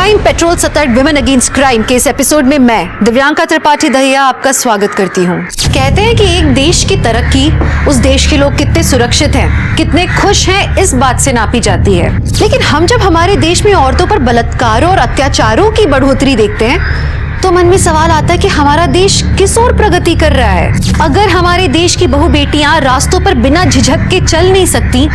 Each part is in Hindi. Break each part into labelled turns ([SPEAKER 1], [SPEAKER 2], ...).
[SPEAKER 1] क्राइम पेट्रोल सतर्क विमेन अगेंस्ट क्राइम के इस एपिसोड में मैं दिव्यांका त्रिपाठी दहिया आपका स्वागत करती हूँ। कहते हैं कि एक देश की तरक्की उस देश के लोग कितने सुरक्षित हैं, कितने खुश हैं, इस बात से नापी जाती है। लेकिन हम जब हमारे देश में औरतों पर बलात्कारों और अत्याचारों की बढ़ोतरी देखते हैं तो मन में सवाल आता है कि हमारा देश किस ओर प्रगति कर रहा है। अगर हमारे देश की बहू बेटियां रास्तों पर बिना झिझक के चल नहीं सकती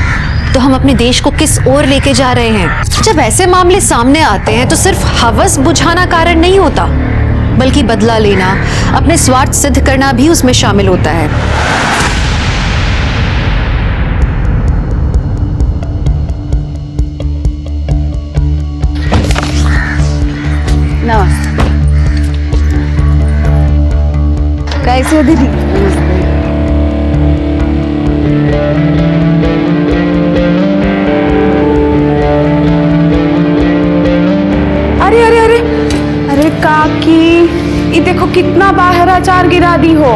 [SPEAKER 1] तो हम अपने देश को किस ओर लेके जा रहे हैं। जब ऐसे मामले सामने आते हैं तो सिर्फ हवस बुझाना कारण नहीं होता, बल्कि बदला लेना, अपने स्वार्थ सिद्ध करना भी उसमें शामिल होता है।
[SPEAKER 2] नमस्ते। कैसे हो दीदी? अरे अरे अरे अरे काकी, ये देखो कितना बाहर अचार गिरा दी हो।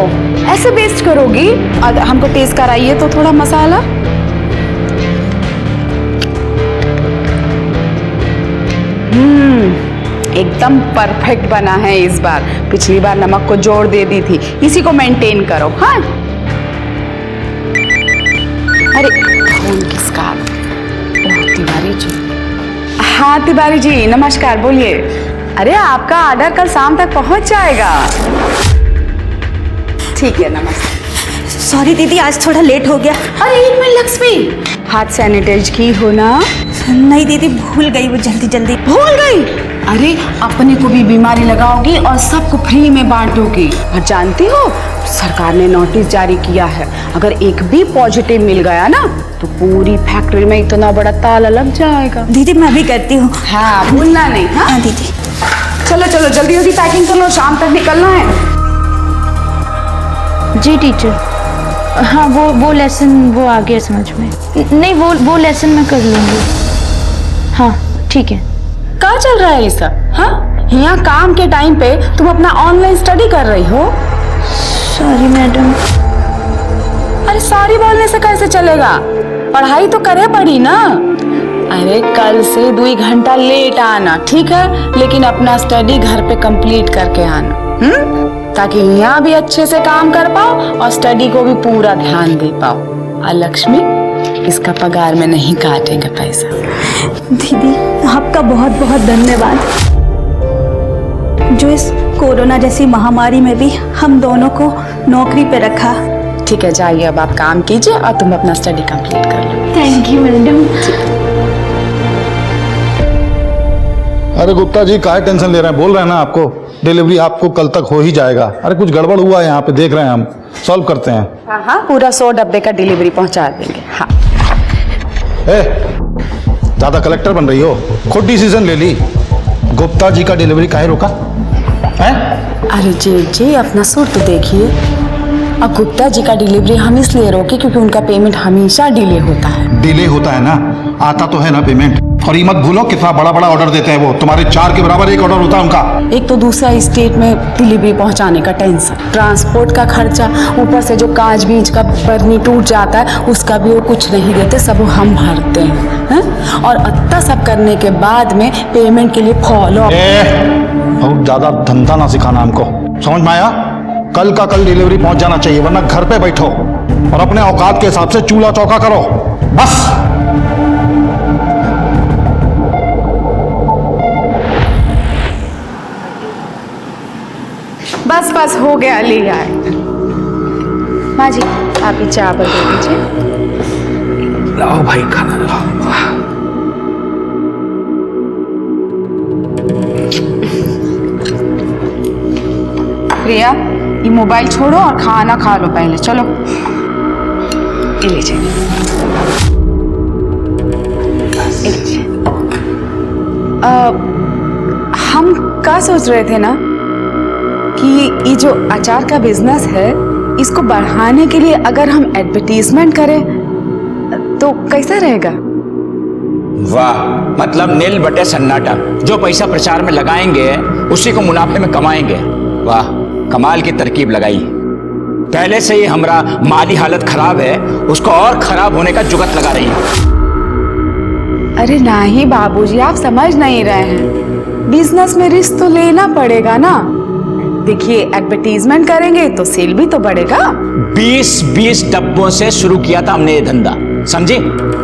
[SPEAKER 2] ऐसे वेस्ट करोगी? हमको टेस्ट कराइए तो थोड़ा मसाला। एकदम परफेक्ट बना है इस बार। पिछली बार नमक को जोड़ दे दी थी, इसी को मेंटेन करो। हाँ अरे फोन किसका? तिवारी जी। हाँ तिवारी जी नमस्कार, बोलिए। अरे आपका ऑर्डर कल शाम तक पहुंच जाएगा। ठीक है, नमस्ते।
[SPEAKER 1] सॉरी दीदी, आज थोड़ा लेट हो गया।
[SPEAKER 2] अरे एक मिनट लक्ष्मी, हाथ सैनिटाइज की हो ना?
[SPEAKER 1] नहीं दीदी, भूल गई, वो जल्दी जल्दी
[SPEAKER 2] भूल गई। अरे अपने को भी बीमारी लगाओगी और सबको फ्री में बांटोगी। और जानती हो सरकार ने नोटिस जारी किया है, अगर एक भी पॉजिटिव मिल गया ना तो पूरी फैक्ट्री में इतना बड़ा ताला लग जाएगा।
[SPEAKER 1] दीदी मैं भी करती हूँ।
[SPEAKER 2] हाँ भूलना नहीं। हाँ
[SPEAKER 1] दीदी।
[SPEAKER 2] चलो चलो जल्दी जल्दी पैकिंग कर लो, शाम तक निकलना है।
[SPEAKER 3] जी टीचर। हाँ वो लेसन वो आ गया समझ में। नहीं वो लेसन मैं कर लूँगी। हाँ ठीक है।
[SPEAKER 2] क्या चल रहा है ये सब? हाँ यहाँ काम के टाइम पे तुम अपना ऑनलाइन स्टडी कर रही हो।
[SPEAKER 3] Sorry madam.
[SPEAKER 2] अरे सॉरी बोलने से कैसे चलेगा? पढ़ाई तो करे पड़ी ना। अरे कल से 2 घंटा लेट आना, ठीक है? लेकिन अपना स्टडी घर पे कंप्लीट करके आना, ताकि यहाँ भी अच्छे से काम कर पाओ और स्टडी को भी पूरा ध्यान दे पाओ। और लक्ष्मी, इसका पगार में नहीं काटेंगे पैसा।
[SPEAKER 4] दीदी आपका बहुत बहुत धन्यवाद, जो इस कोरोना जैसी महामारी में भी हम दोनों को नौकरी पे रखा।
[SPEAKER 2] ठीक है, जाइए अब आप काम कीजिए और तुम अपना स्टडी कंप्लीट कर लो।
[SPEAKER 4] Thank you madam.
[SPEAKER 5] अरे गुप्ता जी काहे टेंशन ले रहे हैं? बोल रहे हैं ना आपको, डिलीवरी आपको कल तक हो ही जाएगा। अरे कुछ गड़बड़ हुआ है यहाँ पे, देख रहे हैं हम, सॉल्व करते हैं।
[SPEAKER 2] हाँ हाँ पूरा 100 डब्बे का डिलीवरी पहुँचा देंगे। हाँ
[SPEAKER 5] ज्यादा कलेक्टर बन रही हो, खुद डिसीजन ले ली। गुप्ता जी का डिलीवरी काहे रोका है?
[SPEAKER 2] अरे जी अपना सुर तो देखिए। अब गुप्ता जी का डिलीवरी हम इसलिए रोके क्योंकि उनका पेमेंट हमेशा डिले होता है।
[SPEAKER 5] डिले होता है ना, आता तो है ना पेमेंट। और ये मत भूलो कितना बड़ा बड़ा ऑर्डर देते हैं वो, तुम्हारे 4 के बराबर एक ऑर्डर होता है उनका।
[SPEAKER 2] एक तो दूसरा स्टेट में डिलीवरी पहुंचाने का टेंशन, ट्रांसपोर्ट का खर्चा, ऊपर से जो कांच बीज का बर्नी टूट जाता है उसका भी वो कुछ नहीं देते, सब वो हम भरते हैं। और इतना सब करने के बाद में पेमेंट के लिए फॉलो।
[SPEAKER 5] बहुत ज्यादा धंधा ना सिखाना हमको, समझ में आया? कल का कल डिलीवरी पहुंच जाना चाहिए, वरना घर पे बैठो और अपने औकात के हिसाब से चूल्हा चौका करो बस।
[SPEAKER 2] बस बस हो गया, ले आए। माँ जी आप ही चावल दे दीजिए।
[SPEAKER 6] लाओ भाई खाना लाओ।
[SPEAKER 2] प्रिया ये मोबाइल छोड़ो और खाना खा लो पहले, चलो। ये लीजिए। हम क्या सोच रहे थे ना कि ये जो अचार का बिजनेस है इसको बढ़ाने के लिए अगर हम एडवर्टीजमेंट करें तो कैसा रहेगा?
[SPEAKER 6] वाह, मतलब नील बटे सन्नाटा। जो पैसा प्रचार में लगाएंगे उसी को मुनाफे में कमाएंगे। वाह, कमाल की तरकीब लगाई। पहले से ही हमारा माली हालत खराब है, उसको और खराब होने का जुगत लगा रही है।
[SPEAKER 2] अरे नहीं बाबूजी, आप समझ नहीं रहे हैं। बिजनेस में रिस्क तो लेना पड़ेगा ना। देखिए एडवर्टीजमेंट करेंगे तो सेल भी तो बढ़ेगा।
[SPEAKER 6] 20-20 डब्बों से शुरू किया था हमने ये धंधा, समझे?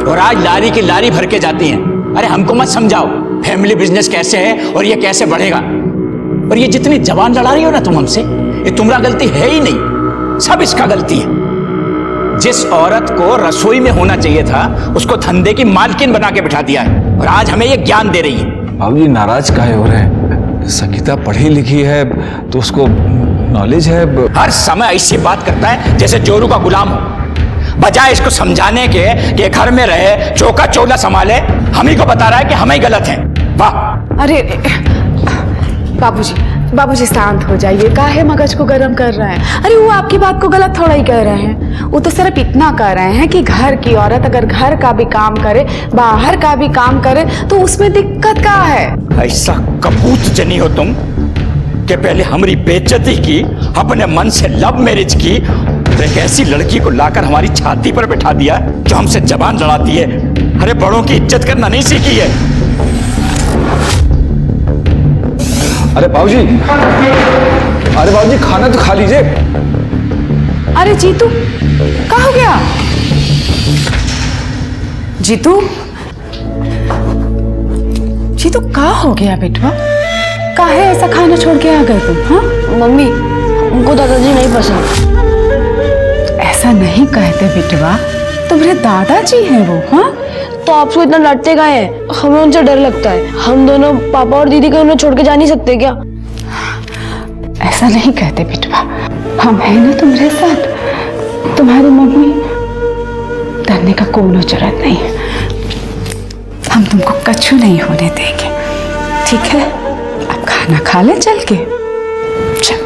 [SPEAKER 6] और आज लारी की लारी भर के जाती हैं। अरे हमको मत समझाओ फैमिली बिजनेस कैसे है और ये कैसे बढ़ेगा। और ये जितनी जबान लड़ा रही हो ना तुम हमसे, ये तुम्हारा गलती है ही नहीं, सब इसका गलती है। जिस औरत को रसोई में होना चाहिए था उसको धंधे की मालकिन बना के बिठा दिया है और आज हमें ये ज्ञान दे रही है।
[SPEAKER 7] बाबूजी नाराज काहे हो रहे हैं? संगीता पढ़ी लिखी है तो उसको नॉलेज है।
[SPEAKER 6] हर समय ऐसी बात करता है जैसे जोरू का गुलाम हो, बजाय इसको समझाने के कि घर में रहे चौका चौला संभाले, हम ही को बता रहा है कि हम ही गलत हैं। वाह!
[SPEAKER 2] अरे बाबूजी शांत हो जाइए, काहे मगज को गर्म कर रहे हैं? अरे वो आपकी बात को गलत थोड़ा ही कह रहे हैं, वो तो सिर्फ इतना कह रहे हैं कि घर की औरत अगर घर का भी काम करे बाहर का भी काम करे तो उसमें दिक्कत क्या है?
[SPEAKER 6] ऐसा कपूत जनी हो तुम कि पहले हमारी बेइज्जती की, अपने मन से लव मैरिज की, तो एक ऐसी लड़की को लाकर हमारी छाती पर बैठा दिया जो हमसे जबान लड़ाती है। अरे बड़ों की इज्जत करना नहीं सीखी है।
[SPEAKER 7] अरे बाबूजी, खाना तो खा लीजिए।
[SPEAKER 2] अरे जीतू क्या हो गया? जीतू क्या हो गया बेटवा? काहे ऐसा खाना छोड़ के आ गए तुम? हाँ
[SPEAKER 3] मम्मी, हमको दादाजी नहीं पसंद।
[SPEAKER 2] ऐसा नहीं कहते बेटवा, तुम्हारे दादाजी हैं वो। हाँ
[SPEAKER 3] तो आपको इतना डांटते काहे हैं? हमें उनसे डर लगता है। हम दोनों पापा और दीदी को उन्हें छोड़ के जा नहीं सकते क्या?
[SPEAKER 2] ऐसा नहीं कहते बेटवा, हम हैं ना तुम्हारे साथ। तुम्हारी मम्मी, डरने का कोई जरूरत नहीं, हम तुमको कछु नहीं होने देंगे, ठीक है? अब खाना खा ले चल के। चल।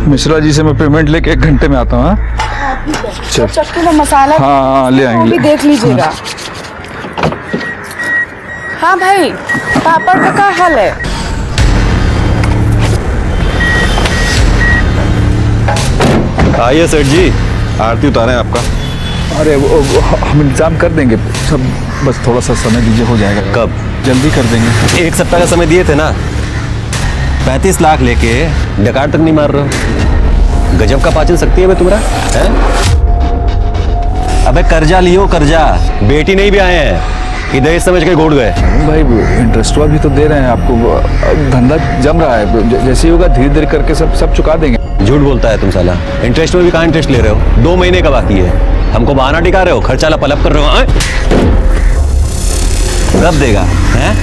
[SPEAKER 7] मिश्रा जी से मैं पेमेंट लेके 1 घंटे में आता हूँ। चल।
[SPEAKER 2] चक्की में मसाला
[SPEAKER 7] हाँ, ले आएंगे।
[SPEAKER 2] वो भी देख लीजिएगा। हाँ भाई, पापड़ का क्या हाल है?
[SPEAKER 8] आइए सेठ जी, आरती उतारें आपका।
[SPEAKER 7] अरे वो हम इंतजाम कर देंगे सब, बस थोड़ा सा समय दीजिए, हो जाएगा।
[SPEAKER 8] कब?
[SPEAKER 7] जल्दी कर देंगे।
[SPEAKER 8] 1 सप्ताह का समय दिए थे ना। 35 लाख लेके डकार तक नहीं मार रहे हो। गजब का पाचन शक्ति है बे तुम्हारा, है? अबे कर्जा लियो कर्जा, बेटी नहीं भी आए हैं कि दहेज समझ के गोड़ गए।
[SPEAKER 7] भाई इंटरेस्ट भी तो दे रहे हैं आपको, धंधा जम रहा है, जैसे ही होगा धीरे धीरे करके सब चुका देंगे।
[SPEAKER 8] झूठ बोलता है तुम साला। इंटरेस्ट में भी कहाँ इंटरेस्ट ले रहे हो? 2 महीने का बाकी है, हमको बहाना टिका रहे हो, खर्चा लपलप कर रहे हो। कब देगा? हैं?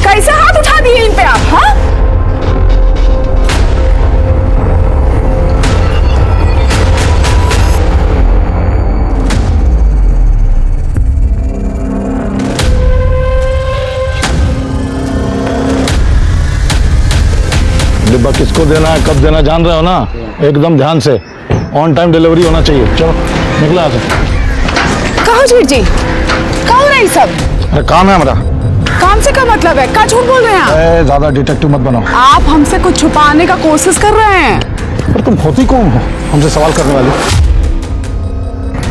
[SPEAKER 2] कैसे हाथ उठा दिए इन पे आप? हाँ
[SPEAKER 5] डिब्बा किसको देना है, कब देना, जान रहे हो ना? एकदम ध्यान से, ऑन टाइम डिलीवरी होना चाहिए। चलो निकलो यहाँ से।
[SPEAKER 2] कहो जीत जी, कहो नहीं सब।
[SPEAKER 5] अरे काम है हमारा।
[SPEAKER 2] काम से क्या मतलब है? क्या झूठ बोल रहे हैं आप?
[SPEAKER 5] ज्यादा डिटेक्टिव मत बनो।
[SPEAKER 2] आप हमसे कुछ छुपाने का कोशिश कर रहे हैं।
[SPEAKER 5] पर तुम होती कौन हो हमसे सवाल करने वाली?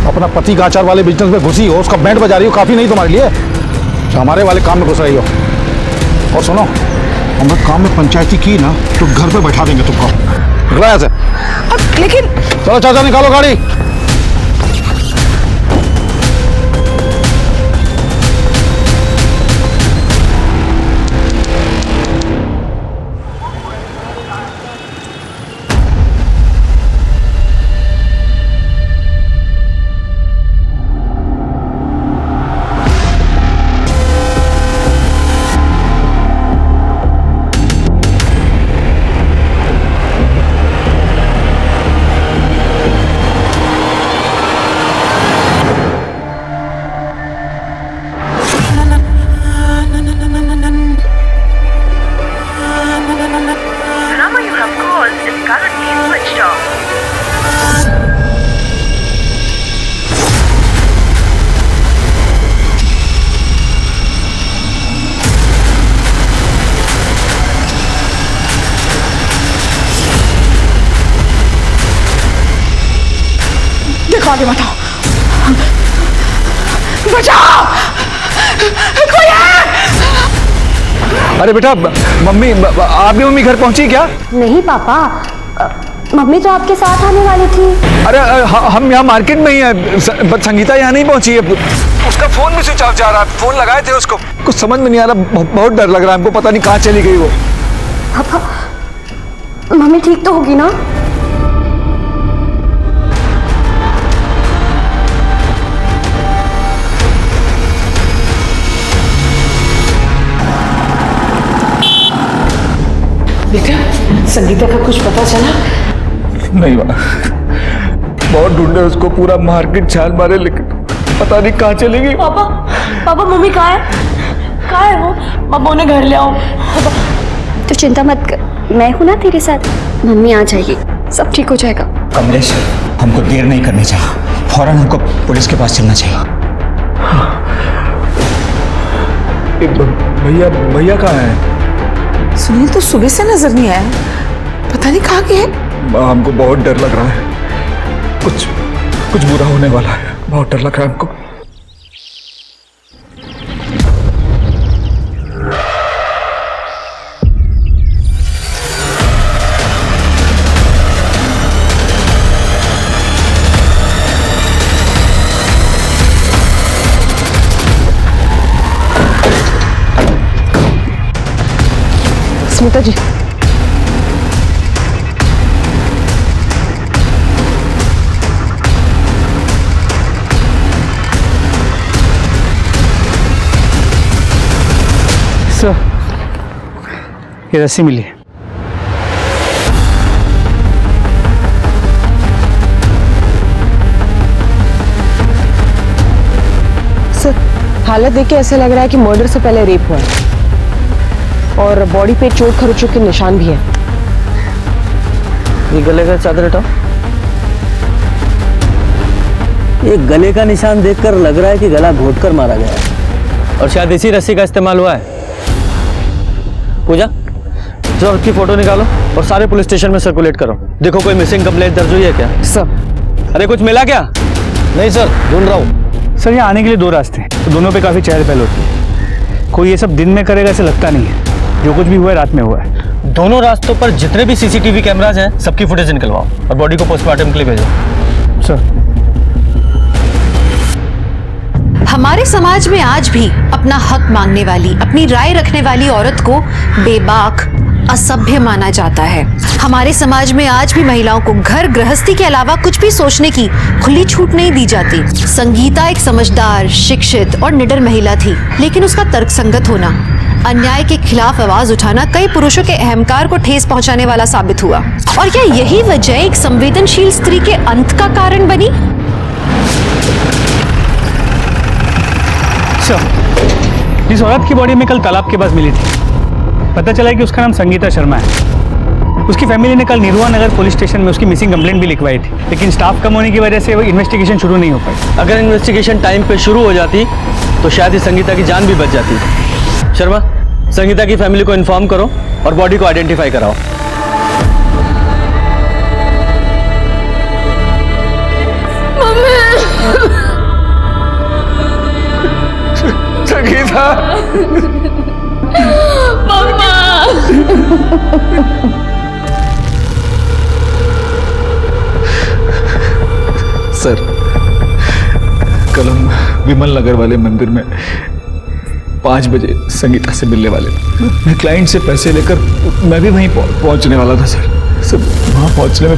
[SPEAKER 5] अपना पति का आचार वाले बिजनेस में घुसी हो, उसका बैंड बजा रही हो, काफी नहीं तुम्हारे लिए? तो हमारे वाले काम में घुस रही हो। और सुनो, हमने काम में पंचायती की ना तो घर पे बैठा देंगे तुमको। निकलो यहाँ से।
[SPEAKER 2] लेकिन
[SPEAKER 5] चलो चाचा निकालो गाड़ी।
[SPEAKER 2] देखो आगे बताओ। बचाओ, कोई है?
[SPEAKER 7] अरे बेटा, मम्मी, आपकी मम्मी घर पहुंची क्या?
[SPEAKER 9] नहीं पापा, मम्मी तो आपके साथ आने वाली थी।
[SPEAKER 7] अरे हम यहाँ मार्केट में ही हैं, संगीता यहाँ नहीं पहुंची है। उसका फोन भी स्विच ऑफ जा रहा है, फोन लगाए थे उसको, कुछ समझ में नहीं आ रहा, बहुत डर लग रहा है हमको, पता नहीं कहाँ चली गई वो।
[SPEAKER 9] पापा, मम्मी ठीक तो होगी ना?
[SPEAKER 2] बेटा, संगीता का कुछ पता चला?
[SPEAKER 7] नहीं माँ, बहुत ढूंढे उसको, पूरा मार्केट छान मारे, लेकिन पता नहीं कहाँ चली गई।
[SPEAKER 9] पापा, पापा मम्मी कहाँ है? कहाँ है वो?
[SPEAKER 2] पापा उन्हें घर ले आओ।
[SPEAKER 9] तो चिंता मत कर, मैं हूं ना तेरे साथ। मम्मी आ जाएगी, सब ठीक हो जाएगा।
[SPEAKER 6] कमलेश, हमको देर नहीं करनी चाहिए, फौरन हमको पुलिस के पास चलना चाहिए।
[SPEAKER 7] भैया कहाँ है?
[SPEAKER 2] सुनील तो सुबह से नजर नहीं आया, पता नहीं कहाँ गए।
[SPEAKER 7] हमको बहुत डर लग रहा है, कुछ बुरा होने वाला है, बहुत डर लग रहा है हमको।
[SPEAKER 2] स्मिता जी,
[SPEAKER 5] सर, ये रस्सी मिली।
[SPEAKER 10] सर, हालत देख के ऐसा लग रहा है कि मर्डर से पहले रेप हुआ है और बॉडी पे चोट खरोचों के निशान भी हैं।
[SPEAKER 8] ये गले का चादर हटाओ। ये गले का निशान देखकर लग रहा है कि गला घोटकर मारा गया है और शायद इसी रस्सी का इस्तेमाल हुआ है। पूजा, जो उसकी फोटो निकालो और सारे पुलिस स्टेशन में सर्कुलेट करो। देखो कोई मिसिंग कंप्लेंट दर्ज हुई है क्या?
[SPEAKER 10] सर,
[SPEAKER 8] अरे कुछ मिला क्या?
[SPEAKER 5] नहीं सर, ढूंढ रहा हूँ। सर, यहाँ आने के लिए 2 रास्ते हैं, तो दोनों पे काफ़ी चहल पहल होती है। कोई ये सब दिन में करेगा ऐसा लगता नहीं है, जो कुछ भी हुआ है रात में हुआ है।
[SPEAKER 8] दोनों रास्तों पर जितने भी सीसीटीवी कैमराज हैं सबकी फुटेज निकलवाओ और बॉडी को पोस्टमार्टम के लिए भेजो।
[SPEAKER 5] सर,
[SPEAKER 1] हमारे समाज में आज भी अपना हक मांगने वाली, अपनी राय रखने वाली औरत को बेबाक, असभ्य माना जाता है। हमारे समाज में आज भी महिलाओं को घर गृहस्थी के अलावा कुछ भी सोचने की खुली छूट नहीं दी जाती। संगीता एक समझदार, शिक्षित और निडर महिला थी, लेकिन उसका तर्कसंगत होना, अन्याय के खिलाफ आवाज उठाना कई पुरुषों के अहंकार को ठेस पहुंचाने वाला साबित हुआ। और क्या यही वजह एक संवेदनशील स्त्री के अंत का कारण बनी?
[SPEAKER 5] इस औरत की बॉडी में कल तालाब के पास मिली थी। पता चला कि उसका नाम संगीता शर्मा है। उसकी फैमिली ने कल निरुआ नगर पुलिस स्टेशन में उसकी मिसिंग कंप्लेंट भी लिखवाई थी, लेकिन स्टाफ कम होने की वजह से वो इन्वेस्टिगेशन शुरू नहीं हो पाई।
[SPEAKER 8] अगर इन्वेस्टिगेशन टाइम पे शुरू हो जाती तो शायद ही संगीता की जान भी बच जाती। शर्मा, संगीता की फैमिली को इन्फॉर्म करो और बॉडी को आइडेंटिफाई कराओ।
[SPEAKER 7] संगीता, सर, कल हम विमल नगर वाले मंदिर में 5 बजे संगीता से मिलने वाले थे। मैं क्लाइंट से पैसे लेकर मैं भी वहीं पहुंचने वाला था सर। वहाँ पहुंचने में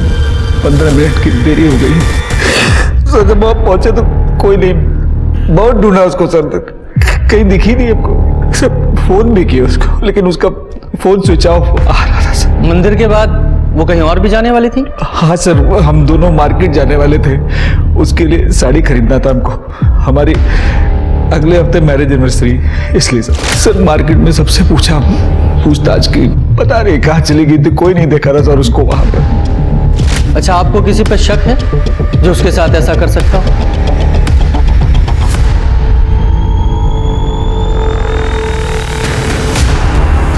[SPEAKER 7] 15 मिनट की देरी हो गई। सर, जब वहाँ पहुंचे तो कोई नहीं, बहुत ढूंढा उसको सर, कहीं दिखी नहीं हमको। सर, फोन भी किया उसको, लेकिन उसका फोन स्विच ऑफ आ रहा था सर।
[SPEAKER 8] मंदिर के बाद वो कहीं और भी जाने वाली थी?
[SPEAKER 7] हाँ सर, हम दोनों मार्केट जाने वाले थे, उसके लिए साड़ी खरीदना था हमको। हमारी अगले हफ्ते मैरिज एनिवर्सरी, इसलिए सर मार्केट में सबसे पूछा, पूछताछ की, पता नहीं कहाँ चली गई थी, कोई नहीं देखा था सर उसको वहां पर।
[SPEAKER 8] अच्छा, आपको किसी पर शक है जो उसके साथ ऐसा कर सकता हो?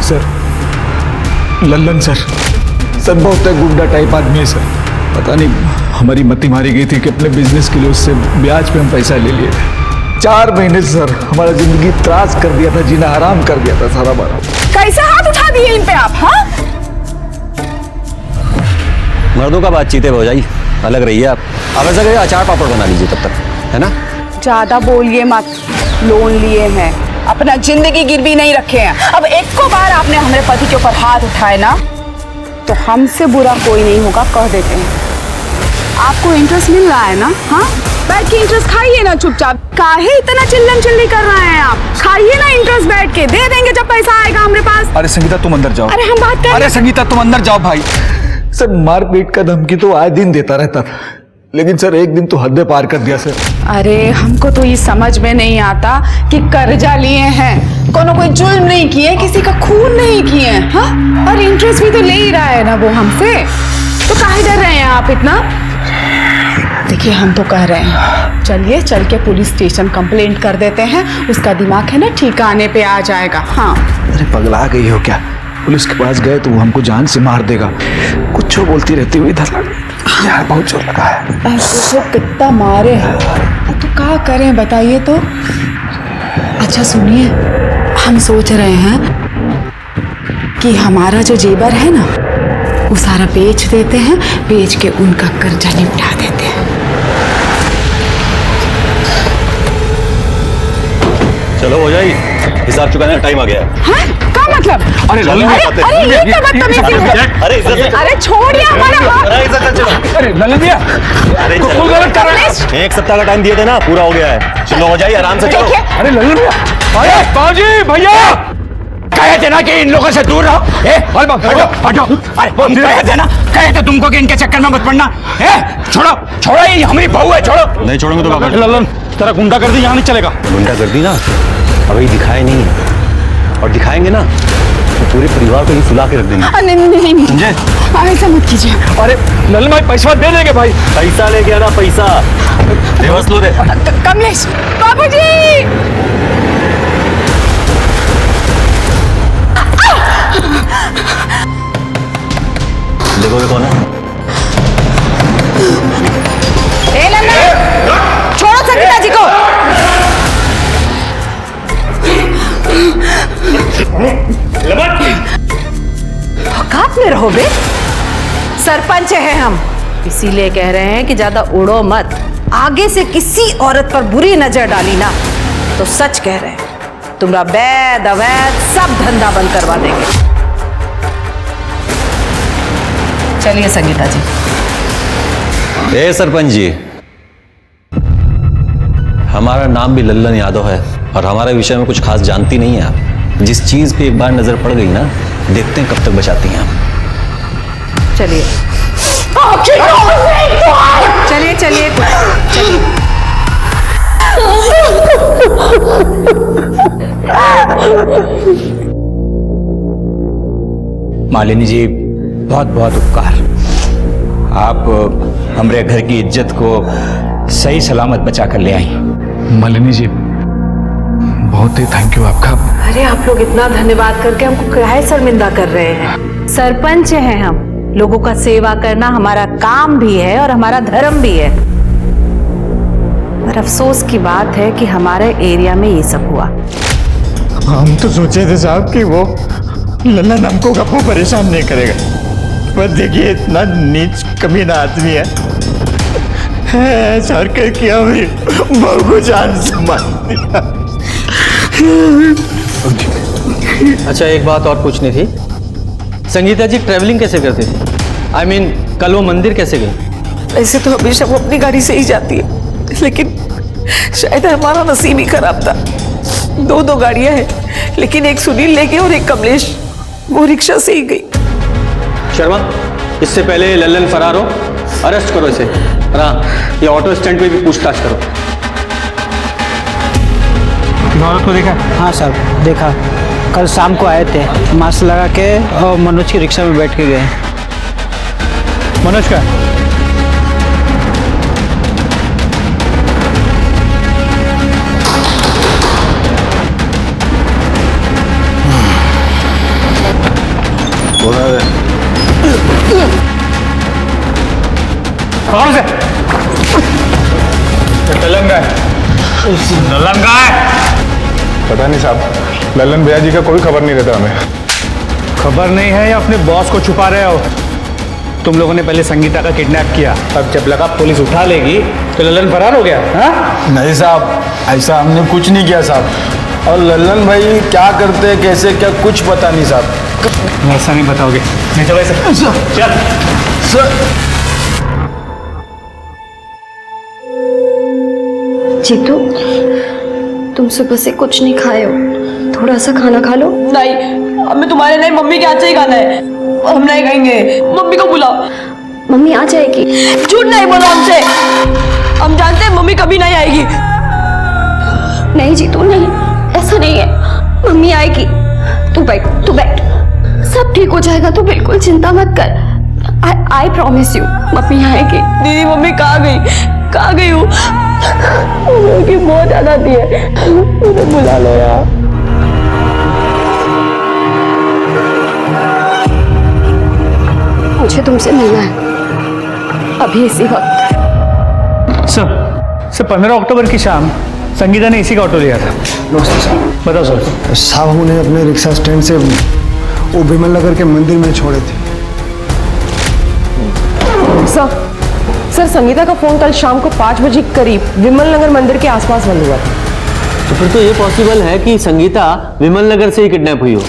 [SPEAKER 7] सर, लल्लन सर बहुत गुंडा टाइप आदमी है सर। पता नहीं हमारी मती मारी गई थी कि अपने बिजनेस के लिए उससे ब्याज पे हम पैसा ले लिए थे। 4 महीने से सर हमारा जिंदगी त्रास कर दिया था, जीना हराम कर दिया था सारा हमारा।
[SPEAKER 2] कैसे हाथ उठा दिए इन पे आप? हाँ,
[SPEAKER 8] मर्दों का बातचीत है भौजाई, अलग रहिए आप। अब ऐसा करिए अचार पापड़ बना लीजिए तब तक, है ना?
[SPEAKER 2] ज्यादा बोलिए मत। लोन लिए हैं, अपना जिंदगी गिरवी नहीं रखे हैं। अब एक को बार आपने हमारे पति के ऊपर हाथ उठाए ना, तो हमसे बुरा कोई नहीं होगा, कह देते हैं। आपको इंटरेस्ट मिल रहा है ना? हाँ, बैठ के इंटरेस्ट खाइए ना चुपचाप। काहे इतना चिल्लम चिल्ली कर रहे हैं आप? खाइए ना इंटरेस्ट बैठ के, दे देंगे जब पैसा आएगा हमारे पास।
[SPEAKER 7] अरे संगीता तुम अंदर जाओ।
[SPEAKER 2] अरे हम बात कर।
[SPEAKER 7] अरे संगीता तुम अंदर जाओ भाई। सर मारपीट का धमकी तो आए दिन देता रहता था, लेकिन सर एक दिन तो हद पार कर दिया सर।
[SPEAKER 2] अरे हमको तो ये समझ में नहीं आता कि कर्जा लिए हैं, कोनो कोई जुल्म नहीं किए, किसी का खून नहीं किए, हाँ? और इंटरेस्ट भी तो ले ही रहा है ना वो हमसे, तो काहे डर रहे हैं आप इतना? देखिए हम तो कह रहे हैं, चलिए चल के पुलिस स्टेशन कंप्लेंट कर देते हैं, उसका दिमाग है ना ठिकाने पे आ जाएगा। हाँ,
[SPEAKER 7] अरे पगला गई हो क्या? पुलिस के पास गए तो वो हमको जान से मार देगा। कुछ बोलती रहती हुई इधर यार बहुत जोर लगा है।
[SPEAKER 2] तो कितना मारे हैं, तो क्या करें बताइए तो? अच्छा सुनिए, हम सोच रहे हैं कि हमारा जो जेवर है ना वो सारा बेच देते हैं, बेच के उनका कर्जा निपटा देते हैं।
[SPEAKER 8] चलो भौजाई, हिसाब चुकाने का टाइम आ गया है।
[SPEAKER 2] हाँ? क्या मतलब?
[SPEAKER 8] अरे
[SPEAKER 2] अरे ये क्या बदतमीजी है? अरे छोड़िए हमारा हाथ।
[SPEAKER 7] अरे ललन भैया,
[SPEAKER 8] अरे
[SPEAKER 7] तू गलत कर रहा है।
[SPEAKER 8] 1 सप्ताह का टाइम दिए थे ना, पूरा हो गया है। चलो भौजाई आराम से चलो।
[SPEAKER 7] अरे ललन भैया, अरे बाबूजी भैया
[SPEAKER 6] कहे थे ना कि इन लोगों से दूर रहो। हटो। अरे हम कहे थे ना, कहे थे तुमको कि इनके चक्कर में मत पड़ना। छोड़ो, ये हमारी बहू है, छोड़ो।
[SPEAKER 8] नहीं छोड़ेंगे तो क्या?
[SPEAKER 5] ललन तेरा गुंडा कर दी, यहाँ नहीं चलेगा।
[SPEAKER 8] गुंडा कर दी ना, अभी दिखाए नहीं है, और दिखाएंगे ना तो पूरे परिवार को ही सुला के रख देंगे।
[SPEAKER 2] नहीं
[SPEAKER 8] समझे?
[SPEAKER 2] ऐसा मत कीजिए।
[SPEAKER 7] अरे ललन भाई पैसा दे देंगे भाई।
[SPEAKER 8] पैसा ले गया ना, पैसा रिवर्स लो दे।
[SPEAKER 2] कमलेश बाबूजी,
[SPEAKER 8] देखो ये कौन है?
[SPEAKER 1] ए लल्ला, छोड़ो संगीता जी को। औकात में रहो बे, सरपंच है हम, इसीलिए कह रहे हैं कि ज्यादा उड़ो मत। आगे से किसी औरत पर बुरी नजर डाली ना तो सच कह रहे हैं, तुम्हारा वैद अवैध सब धंधा बंद करवा देंगे। चलिए संगीता जी।
[SPEAKER 8] ए सरपंच जी, हमारा नाम भी लल्लन यादव है और हमारे विषय में कुछ खास जानती नहीं है आप। जिस चीज पे एक बार नजर पड़ गई ना, देखते हैं कब तक बचाती हैं आप।
[SPEAKER 1] चलिए चलिए।
[SPEAKER 6] मालिनी जी, बहुत बहुत उपकार। आप हमारे घर की इज्जत को सही सलामत बचा कर ले आई।
[SPEAKER 7] मालिनी जी बहुत ही थैंक यू आपका।
[SPEAKER 1] अरे आप लोग इतना धन्यवाद करके हमको काहे शर्मिंदा कर रहे हैं? सरपंच हैं हम, लोगों का सेवा करना हमारा काम भी है और हमारा धर्म भी है। पर अफसोस की बात है कि हमारे एरिया में ये सब हुआ।
[SPEAKER 11] हम तो सोचे थे साहब कि वो लल्लन हमको कभी परेशान नहीं करेगा, पर देखिए इतना नीच कमीना आदमी है, ऐसा किया मेरी बहू को जान से मार दिया।
[SPEAKER 12] अच्छा एक बात और पूछनी थी, संगीता जी ट्रैवलिंग कैसे करती थी? I mean, कल वो मंदिर कैसे गई?
[SPEAKER 13] ऐसे तो हमेशा वो अपनी गाड़ी से ही जाती है, लेकिन शायद हमारा नसीब ही खराब था। दो गाड़ियां हैं, लेकिन एक सुनील ले गए और एक कमलेश वो रिक्शा से ही गई।
[SPEAKER 12] शर्मा, इससे पहले लल्लन फरार हो, अरेस्ट करो इसे। हाँ, ये ऑटो स्टैंड पे भी पूछताछ करो।
[SPEAKER 14] औरत को देखा? हाँ साहब देखा, कल शाम को आए थे, मास्क लगा के और मनोज की रिक्शा में बैठ के गए।
[SPEAKER 5] मनोज का
[SPEAKER 7] कौन से? तेलंगा है।
[SPEAKER 5] लल्लन कहाँ है?
[SPEAKER 15] पता नहीं साहब, लल्लन भैया जी का कोई खबर नहीं रहता हमें।
[SPEAKER 5] खबर नहीं है या अपने बॉस को छुपा रहे हो? तुम लोगों ने पहले संगीता का किडनैप किया, अब जब लगा पुलिस उठा लेगी तो लल्लन फरार हो गया। हाँ?
[SPEAKER 15] नहीं साहब, ऐसा हमने कुछ नहीं किया साहब। और लल्लन भाई क्या करते हैं, कैसे क्या, कुछ पता नहीं साहब।
[SPEAKER 5] ऐसा नहीं बताओगे? नहीं चलो ऐसा चल
[SPEAKER 15] सर।
[SPEAKER 9] जीतू, तुम सुबह से कुछ नहीं खाए हो, थोड़ा सा खाना खा लो।
[SPEAKER 13] नहीं, हमें तुम्हारे नहीं, मम्मी के हाथ से ही खाना है। हम नहीं खाएंगे, मम्मी को बुलाओ।
[SPEAKER 9] मम्मी आ जाएगी।
[SPEAKER 13] झूठ नहीं बोलो हमसे, हम जानते हैं मम्मी कभी नहीं आएगी।
[SPEAKER 9] नहीं जीतू नहीं, ऐसा नहीं है, मम्मी आएगी। तू बैठ, तू बैठ, सब ठीक हो जाएगा, तू बिल्कुल चिंता मत कर। आई प्रॉमिस यू, मम्मी आएगी।
[SPEAKER 13] दीदी मम्मी कहाँ गई हूँ? उनकी बहुत याद आती है, उन्हें बुला लो यार।
[SPEAKER 9] मुझे तुमसे मिलना है अभी इसी वक्त।
[SPEAKER 5] सर 15 अक्टूबर की शाम संगीता ने इसी का ऑटो लिया था।
[SPEAKER 16] नमस्ते सर।
[SPEAKER 5] बताओ सर।
[SPEAKER 16] साहब उन्हें अपने रिक्शा स्टैंड से वो विमल नगर के मंदिर में छोड़े थे।
[SPEAKER 10] सर संगीता का फोन कल शाम को 5 बजे करीब विमल नगर मंदिर के आसपास बंद हुआ था।
[SPEAKER 12] तो फिर तो ये पॉसिबल है कि संगीता विमल नगर से ही किडनैप हुई हो।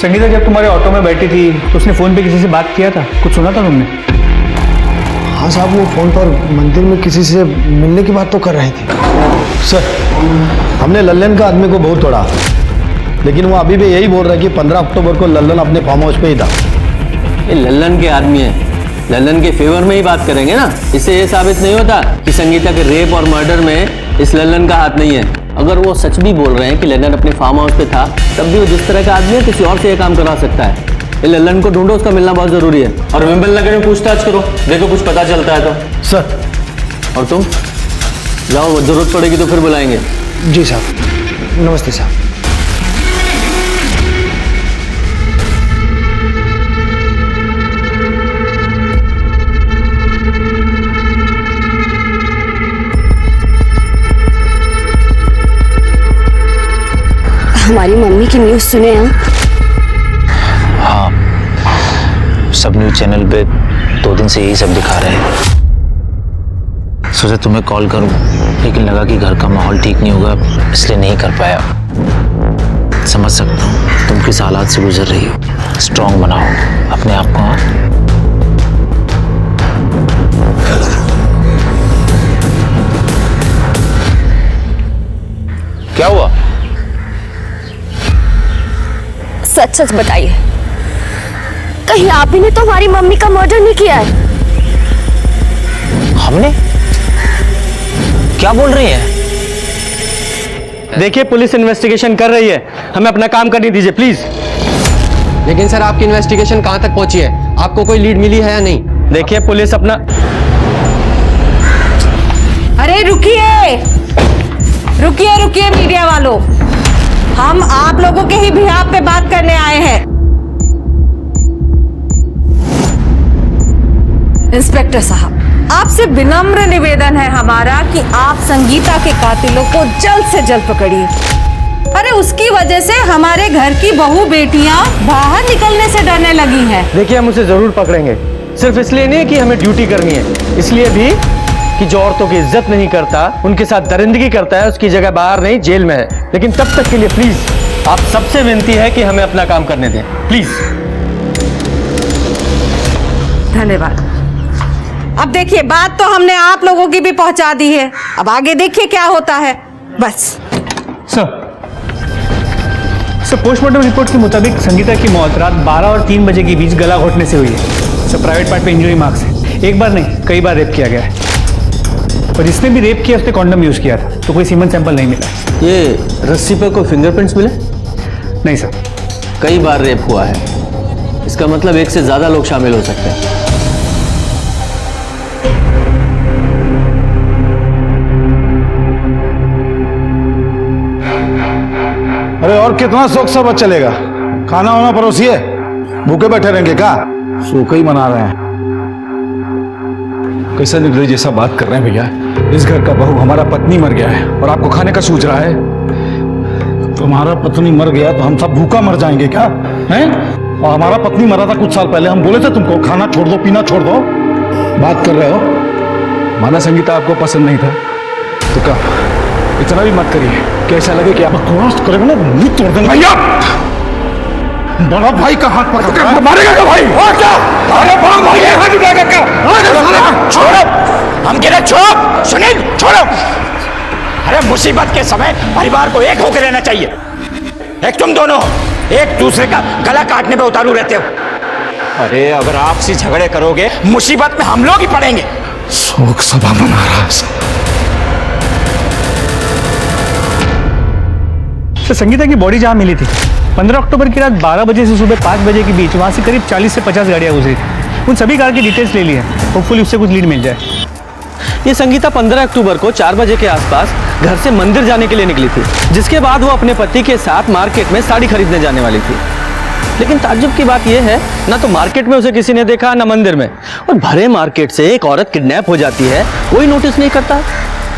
[SPEAKER 5] संगीता जब तुम्हारे ऑटो में बैठी थी तो उसने फोन पे किसी से बात किया था, कुछ सुना था तुमने?
[SPEAKER 16] हाँ साहब, वो फोन पर मंदिर में किसी से मिलने की बात तो कर रही थी।
[SPEAKER 11] सर, हमने लल्लन का आदमी को बहुत तोड़ा, लेकिन वो अभी भी यही बोल रहा है कि 15 अक्टूबर को लल्लन अपने फार्म हाउस पे ही था।
[SPEAKER 12] ये लल्लन के आदमी है, लल्लन के फेवर में ही बात करेंगे ना। इससे ये साबित नहीं होता कि संगीता के रेप और मर्डर में इस लल्लन का हाथ नहीं है। अगर वो सच भी बोल रहे हैं कि लल्लन अपने फार्म हाउस पे था, तब भी वो जिस तरह का आदमी है किसी और से ये काम करवा सकता है। ये लल्लन को ढूंढो, उसका मिलना बहुत जरूरी है। और विमल नगर में पूछताछ करो, देखो कुछ पता चलता है तो।
[SPEAKER 11] सर।
[SPEAKER 12] और तुम जाओ, जरूरत पड़ेगी तो फिर बुलाएंगे।
[SPEAKER 16] जी साहब, नमस्ते साहब।
[SPEAKER 9] हमारी मम्मी की न्यूज़ सुने हैं?
[SPEAKER 17] हाँ, सब न्यूज़ चैनल पे 2 दिन से यही सब दिखा रहे हैं। सोचा तुम्हें कॉल करूं, लेकिन लगा कि घर का माहौल ठीक नहीं होगा, इसलिए नहीं कर पाया। समझ सकता हूँ तुम किस हालात से गुजर रही हो। स्ट्रांग बनाओ अपने आप को। हाँ? क्या हुआ?
[SPEAKER 9] सच सच बताइए, कहीं आप ही ने तो हमारी मम्मी का मर्डर नहीं किया है?
[SPEAKER 17] हमने? क्या बोल रही हैं?
[SPEAKER 12] देखिए, पुलिस इन्वेस्टिगेशन कर रही है, हमें अपना काम करने दीजिए प्लीज।
[SPEAKER 18] लेकिन सर, आपकी इन्वेस्टिगेशन कहां तक पहुंची है? आपको कोई लीड मिली है या नहीं?
[SPEAKER 12] देखिए, पुलिस अपना।
[SPEAKER 19] अरे रुकिए रुकिए रुकिए मीडिया वालों, हम आप लोगों के ही बिहाफ पे बात करने आए हैं। इंस्पेक्टर साहब, आपसे विनम्र निवेदन है हमारा कि आप संगीता के कातिलों को जल्द से जल्द पकड़िए। अरे उसकी वजह से हमारे घर की बहू बेटियां बाहर निकलने से डरने लगी हैं।
[SPEAKER 12] देखिए, हम उसे जरूर पकड़ेंगे, सिर्फ इसलिए नहीं कि हमें ड्यूटी करनी है, इसलिए भी कि जो औरतों की इज्जत नहीं करता, उनके साथ दरिंदगी करता है, उसकी जगह बाहर नहीं जेल में है। लेकिन तब तक के लिए प्लीज आप सबसे विनती है कि हमें अपना काम करने दें, प्लीज।
[SPEAKER 19] धन्यवाद। अब देखिए, बात तो हमने आप लोगों की भी पहुंचा दी है, अब आगे देखिए क्या होता है। बस
[SPEAKER 5] सर, पोस्टमार्टम रिपोर्ट के मुताबिक संगीता की मौत रात 12 और 3 बजे के बीच गला घोटने से हुई है। सर, प्राइवेट पार्ट पे इंजरी मार्क्स है, एक बार नहीं कई बार रेप किया गया है, और जिसने भी रेप किया उसने कॉन्डम यूज किया था, तो कोई सीमन सैंपल नहीं मिला।
[SPEAKER 12] ये रस्सी पर कोई फिंगरप्रिंट्स मिले?
[SPEAKER 5] नहीं सर।
[SPEAKER 12] कई बार रेप हुआ है, इसका मतलब एक से ज्यादा लोग शामिल हो सकते हैं।
[SPEAKER 5] अरे और कितना शौक सब चलेगा? खाना वाना परोसिए, भूखे बैठे रहेंगे क्या? सूखा ही मना रहे हैं।
[SPEAKER 7] कैसा निर्दयी जैसा बात कर रहे हैं भैया। इस घर का बहू हमारा पत्नी मर गया है और आपको खाने का सूझ रहा है।
[SPEAKER 5] तुम्हारा पत्नी मर गया तो हम सब भूखा मर जाएंगे क्या? हैं? और हमारा पत्नी मरा था कुछ साल पहले, हम बोले थे तुमको खाना छोड़ दो, पीना छोड़ दो। बात कर रहे हो?
[SPEAKER 7] माना संगीता आपको पसंद नहीं था तो क्या, इतना भी मत करिए कि ऐसा लगे कि आप
[SPEAKER 5] क्रॉस करेगा ना मुंह तोड़ देंगे। भैया बड़ा भाई का हाथ पकड़ के
[SPEAKER 6] मारेगा क्या भाई? और क्या? अरे बड़ा भाई है, हाथ उठाएगा क्या? छोड़ो, हम गिरे, छोड़ो सुनील, छोड़ो। अरे मुसीबत के समय परिवार को एक होकर रहना चाहिए। एक तुम दोनों एक दूसरे का गला काटने पे उतारू रहते हो। अरे अगर आपसी झगड़े करोगे मुसीबत में हम लोग ही पड़ेंगे।
[SPEAKER 5] शोक सभा मना रहा है।
[SPEAKER 14] सर, संगीता की बॉडी जहाँ मिली थी 15 अक्टूबर की रात 12 बजे से सुबह 5 बजे के बीच वहाँ से करीब 40 से 50 गाड़ियाँ गुजरी थी। उन सभी कार की डिटेल्स ले ली है, होपफुली उससे कुछ लीड मिल जाए।
[SPEAKER 12] ये संगीता 15 अक्टूबर को 4 बजे के आसपास घर से मंदिर जाने के लिए निकली थी, जिसके बाद वो अपने पति के साथ मार्केट में साड़ी खरीदने जाने वाली थी। लेकिन ताज्जुब की बात यह है, ना तो मार्केट में उसे किसी ने देखा ना मंदिर में। और भरे मार्केट से एक औरत किडनैप हो जाती है, कोई नोटिस नहीं करता,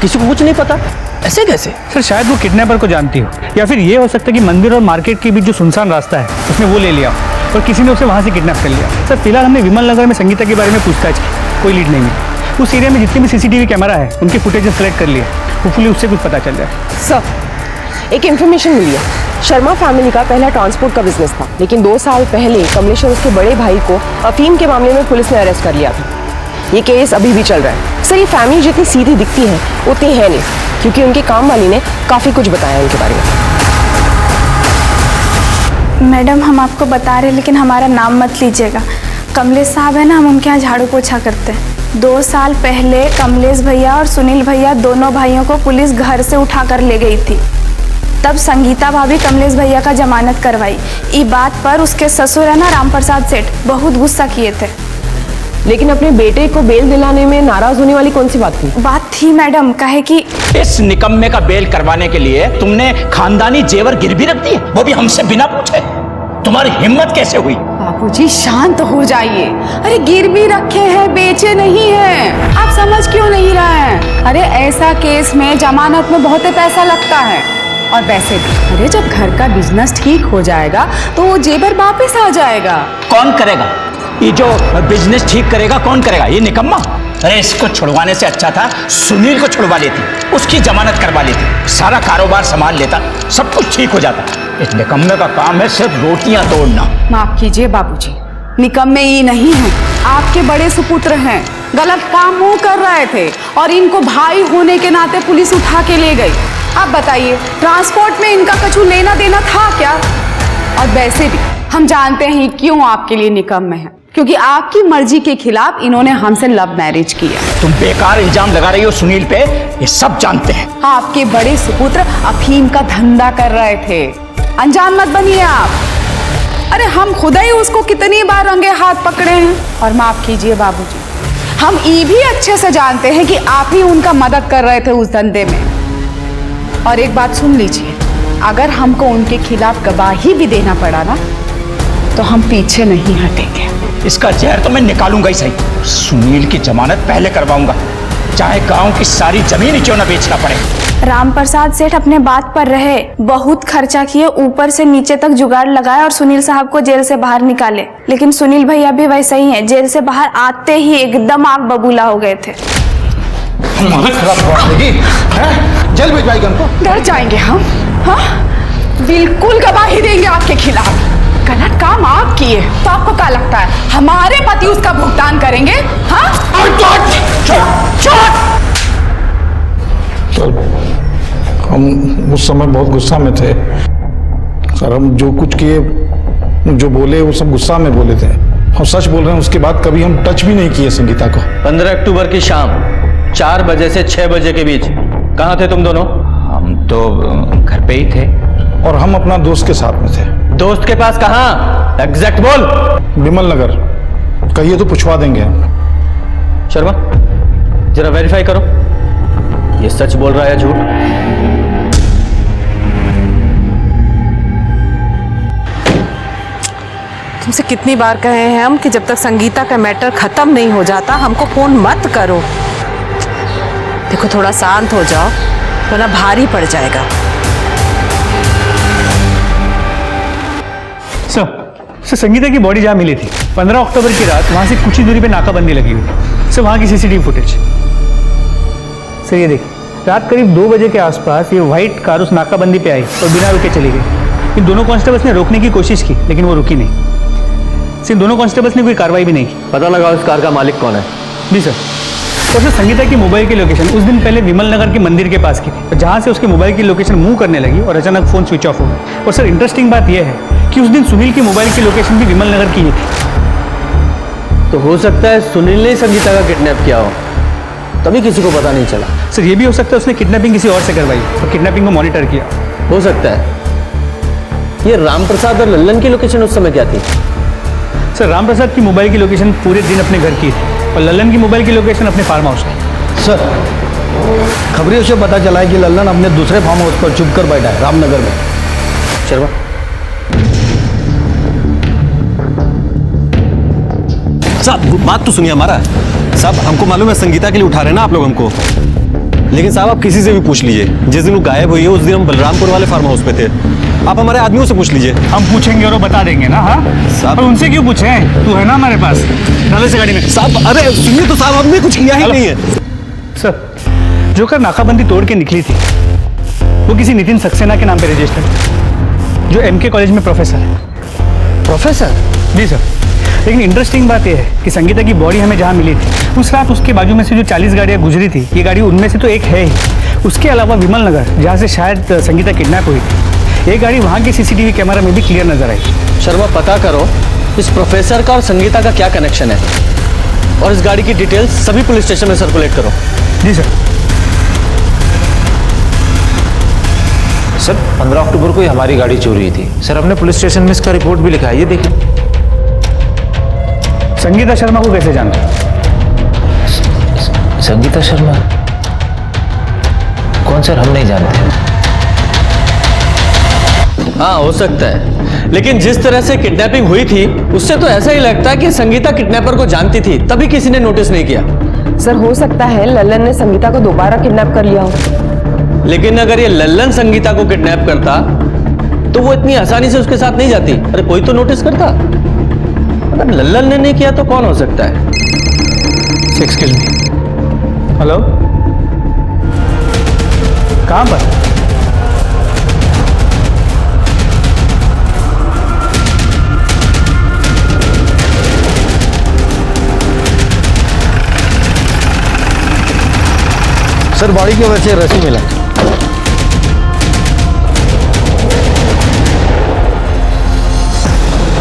[SPEAKER 12] किसी को कुछ नहीं पता। ऐसे कैसे?
[SPEAKER 14] सर, शायद वो किडनैपर को जानती हो, या फिर ये हो सकता है कि मंदिर और मार्केट के बीच जो सुनसान रास्ता है उसने वो ले लिया और किसी ने उसे वहाँ से किडनैप कर लिया। सर, फिलहाल हमने विमल नगर में संगीता के बारे में पूछताछ की, कोई लीड नहीं मिली। उस एरिया में जितने भी सीसीटीवी कैमरा है उनके फुटेजेस कलेक्ट कर लिए, होपफुली उससे कुछ पता चल जाए।
[SPEAKER 10] सर, एक इन्फॉर्मेशन मिली है। शर्मा फैमिली का पहला ट्रांसपोर्ट का बिजनेस था, लेकिन 2 साल पहले कमलेश और उसके बड़े भाई को अफीम के मामले में पुलिस ने अरेस्ट कर लिया था। ये केस अभी भी चल रहा है। सर, ये फैमिली जितनी सीधी दिखती है उतनी है नहीं, क्योंकि उनके काम वाली ने काफी कुछ बताया उनके बारे में।
[SPEAKER 3] मैडम, हम आपको बता रहे हैं लेकिन हमारा नाम मत लीजिएगा। कमलेश साहब है ना, हम उनके यहाँ झाड़ू पोछा करते हैं। 2 साल पहले कमलेश भैया और सुनील भैया दोनों भाइयों को पुलिस घर से उठा कर ले गई थी। तब संगीता भाभी कमलेश भैया का जमानत करवाई। ई बात पर उसके ससुर है ना राम प्रसाद सेठ बहुत गुस्सा किए थे।
[SPEAKER 10] लेकिन अपने बेटे को बेल दिलाने में नाराज होने वाली कौन सी बात थी?
[SPEAKER 3] बात थी मैडम, कहे कि
[SPEAKER 6] इस निकम्मे का बेल करवाने के लिए तुमने खानदानी जेवर गिरवी रख दिए, वो भी हमसे बिना पूछे। तुम्हारी हिम्मत कैसे हुई?
[SPEAKER 2] बाबूजी शांत हो जाइए। अरे गिरवी रखे हैं, बेचे नहीं हैं। आप समझ क्यों नहीं रहे हैं? अरे ऐसा केस में जमानत में बहुत पैसा लगता है। और वैसे भी अरे जब घर का बिजनेस ठीक हो जाएगा तो वो जेवर वापस आ जाएगा।
[SPEAKER 6] कौन करेगा ये जो बिजनेस ठीक करेगा? कौन करेगा? ये निकम्मा। अरे इसको छुड़वाने से अच्छा था सुनील को छुड़वा लेती, उसकी जमानत करवा लेती, सारा कारोबार संभाल लेता, सब कुछ ठीक हो जाता। इस निकम्मे का काम है सिर्फ रोटियां तोड़ना।
[SPEAKER 2] माफ कीजिए बाबूजी, निकम्मे ये नहीं हैं, आपके बड़े सुपुत्र हैं। गलत काम वो कर रहे थे और इनको भाई होने के नाते पुलिस उठा के ले गई। आप बताइए, ट्रांसपोर्ट में इनका कुछ लेना देना था क्या? और वैसे भी हम जानते हैं क्यों आपके लिए निकम्मे हैं, क्योंकि आपकी मर्जी के खिलाफ इन्होंने हमसे लव मैरिज किया।
[SPEAKER 6] तुम बेकार इल्जाम लगा रही हो सुनील पे, ये सब जानते हैं।
[SPEAKER 2] आपके बड़े सुपुत्र अफीम का धंधा कर रहे थे, अनजान मत बनिए आप। अरे हम खुदा ही उसको कितनी बार रंगे हाथ पकड़े हैं। और माफ कीजिए बाबूजी, हम ये भी अच्छे से जानते हैं कि आप ही उनका मदद कर रहे थे उस धंधे में। और एक बात सुन लीजिए, अगर हमको उनके खिलाफ गवाही भी देना पड़ा ना तो हम पीछे नहीं हटेंगे।
[SPEAKER 6] इसका जहर तो मैं निकालूंगा ही सही। सुनील की जमानत पहले करवाऊंगा, चाहे गांव की सारी जमीन ही क्यों न बेचना पड़े।
[SPEAKER 3] राम प्रसाद सेठ अपने बात पर रहे, बहुत खर्चा किए, ऊपर से नीचे तक जुगाड़ लगाए और सुनील साहब को जेल से बाहर निकाले। लेकिन सुनील भैया भी वैसे ही हैं, जेल से बाहर आते ही एकदम आग बबूला हो गए थे।
[SPEAKER 5] जेल भिजवाएगा हमको?
[SPEAKER 2] डर जाएंगे हम? हाँ, बिल्कुल गवाही देंगे आपके खिलाफ। गलत काम आप किए तो आपको क्या लगता है हमारे पति उसका भुगतान करेंगे? हाँ?
[SPEAKER 5] तो हम उस समय बहुत गुस्सा में थे सर। हम जो कुछ किए, जो बोले, वो सब गुस्सा में बोले थे। हम सच बोल रहे हैं, उसके बाद कभी हम टच भी नहीं किए संगीता को।
[SPEAKER 12] 15 अक्टूबर की शाम 4 बजे से 6 बजे के बीच कहाँ थे तुम दोनों?
[SPEAKER 6] हम तो घर पे ही थे।
[SPEAKER 5] और हम अपना दोस्त के साथ में थे।
[SPEAKER 12] दोस्त के पास कहाँ? एग्जैक्ट बोल।
[SPEAKER 5] विमल नगर। कहिए तो पूछवा देंगे।
[SPEAKER 12] शर्मा, जरा वेरीफाई करो, ये सच बोल रहा है झूठ?
[SPEAKER 13] तुमसे कितनी बार कहे हैं हम कि जब तक संगीता का मैटर खत्म नहीं हो जाता हमको फोन मत करो। देखो थोड़ा शांत हो जाओ वरना भारी पड़ जाएगा।
[SPEAKER 14] सर संगीता की बॉडी जहाँ मिली थी 15 अक्टूबर की रात वहाँ से कुछ ही दूरी पे नाकाबंदी लगी हुई थी। सर वहाँ की सीसीटीवी फुटेज सर ये देखिए, रात करीब 2 बजे के आसपास ये व्हाइट कार उस नाकाबंदी पे आई और बिना रुके चली गई। इन दोनों कांस्टेबल्स ने रोकने की कोशिश की लेकिन वो रुकी नहीं। सिर्फ दोनों कांस्टेबल्स ने कोई कार्रवाई भी नहीं की।
[SPEAKER 12] पता लगा उस कार का मालिक कौन है?
[SPEAKER 14] जी सर। और सर संगीता की मोबाइल की लोकेशन उस दिन पहले विमल नगर के मंदिर के पास की थी, जहाँ से उसके मोबाइल की लोकेशन मूव करने लगी और अचानक फोन स्विच ऑफ हो गया। और सर इंटरेस्टिंग बात यह है कि उस दिन सुनील की मोबाइल की लोकेशन भी विमल नगर की ही थी।
[SPEAKER 12] तो हो सकता है सुनील ने संगीता का किडनैप किया हो, तभी किसी को पता नहीं चला।
[SPEAKER 14] सर ये भी हो सकता है उसने किडनैपिंग किसी और से करवाई और किडनैपिंग को मॉनिटर किया।
[SPEAKER 12] हो सकता है। ये रामप्रसाद और लल्लन की लोकेशन उस समय क्या थी?
[SPEAKER 14] सर रामप्रसाद की मोबाइल की लोकेशन पूरे दिन अपने घर की थी और लल्लन की मोबाइल की लोकेशन अपने फार्म हाउस की।
[SPEAKER 16] सर खबरों से पता चला है कि लल्लन अपने दूसरे फार्म हाउस पर चुप कर बैठा है रामनगर में।
[SPEAKER 12] शर्मा
[SPEAKER 8] साहब बात तो सुनिए हमारा। साहब हमको मालूम है संगीता के लिए उठा रहे हैं ना आप लोग हमको, लेकिन साहब आप किसी से भी पूछ लीजिए जिस दिन वो गायब हुई है उस दिन हम बलरामपुर वाले फार्म हाउस पे थे। आप हमारे आदमियों से पूछ लीजिए।
[SPEAKER 14] हम पूछेंगे और वो बता देंगे ना। हाँ
[SPEAKER 8] साहब
[SPEAKER 14] पर उनसे क्यों पूछें? तू है ना हमारे पास, डाले से गाड़ी में।
[SPEAKER 8] साहब अरे सुनिए तो साहब, हमने कुछ किया ही नहीं है।
[SPEAKER 14] सर जो कार नाकाबंदी तोड़ के निकली थी वो किसी नितिन सक्सेना के नाम पे रजिस्टर्ड थी, जो एमके कॉलेज में प्रोफेसर है।
[SPEAKER 16] प्रोफेसर?
[SPEAKER 14] जी सर। लेकिन इंटरेस्टिंग बात यह है कि संगीता की बॉडी हमें जहाँ मिली थी उस रात उसके बाजू में से जो 40 गाड़ियाँ गुजरी थी, ये गाड़ी उनमें से तो एक है ही। उसके अलावा विमल नगर जहाँ से शायद संगीता किडनैप हुई थी, ये गाड़ी वहाँ के सीसीटीवी कैमरा में भी क्लियर नजर आई।
[SPEAKER 12] शर्मा पता करो इस प्रोफेसर का और संगीता का क्या कनेक्शन है और इस गाड़ी की डिटेल्स सभी पुलिस स्टेशन में सर्कुलेट करो।
[SPEAKER 14] जी सर।
[SPEAKER 17] सर 15 अक्टूबर को ही हमारी गाड़ी चोरी हुई थी सर। हमने पुलिस स्टेशन में इसका रिपोर्ट भी लिखा है, ये देखिए।
[SPEAKER 14] संगीता शर्मा को कैसे जानते?
[SPEAKER 17] संगीता शर्मा कौन सर? हम नहीं जानते।
[SPEAKER 12] हाँ हो सकता है, लेकिन जिस तरह से किडनैपिंग हुई थी उससे तो ऐसा ही लगता है कि संगीता किडनैपर को जानती थी, तभी किसी ने नोटिस नहीं किया।
[SPEAKER 10] सर हो सकता है लल्लन ने संगीता को दोबारा किडनैप कर लिया हो।
[SPEAKER 12] लेकिन अगर ये लल्लन संगीता को किडनैप करता तो वो इतनी आसानी से उसके साथ नहीं जाती। अरे कोई तो नोटिस करता। अगर लल्लन ने नहीं किया तो कौन हो सकता है?
[SPEAKER 14] Excuse me. हेलो, कहाँ पर?
[SPEAKER 16] सर बॉडी की वजह से रस्सी मिला।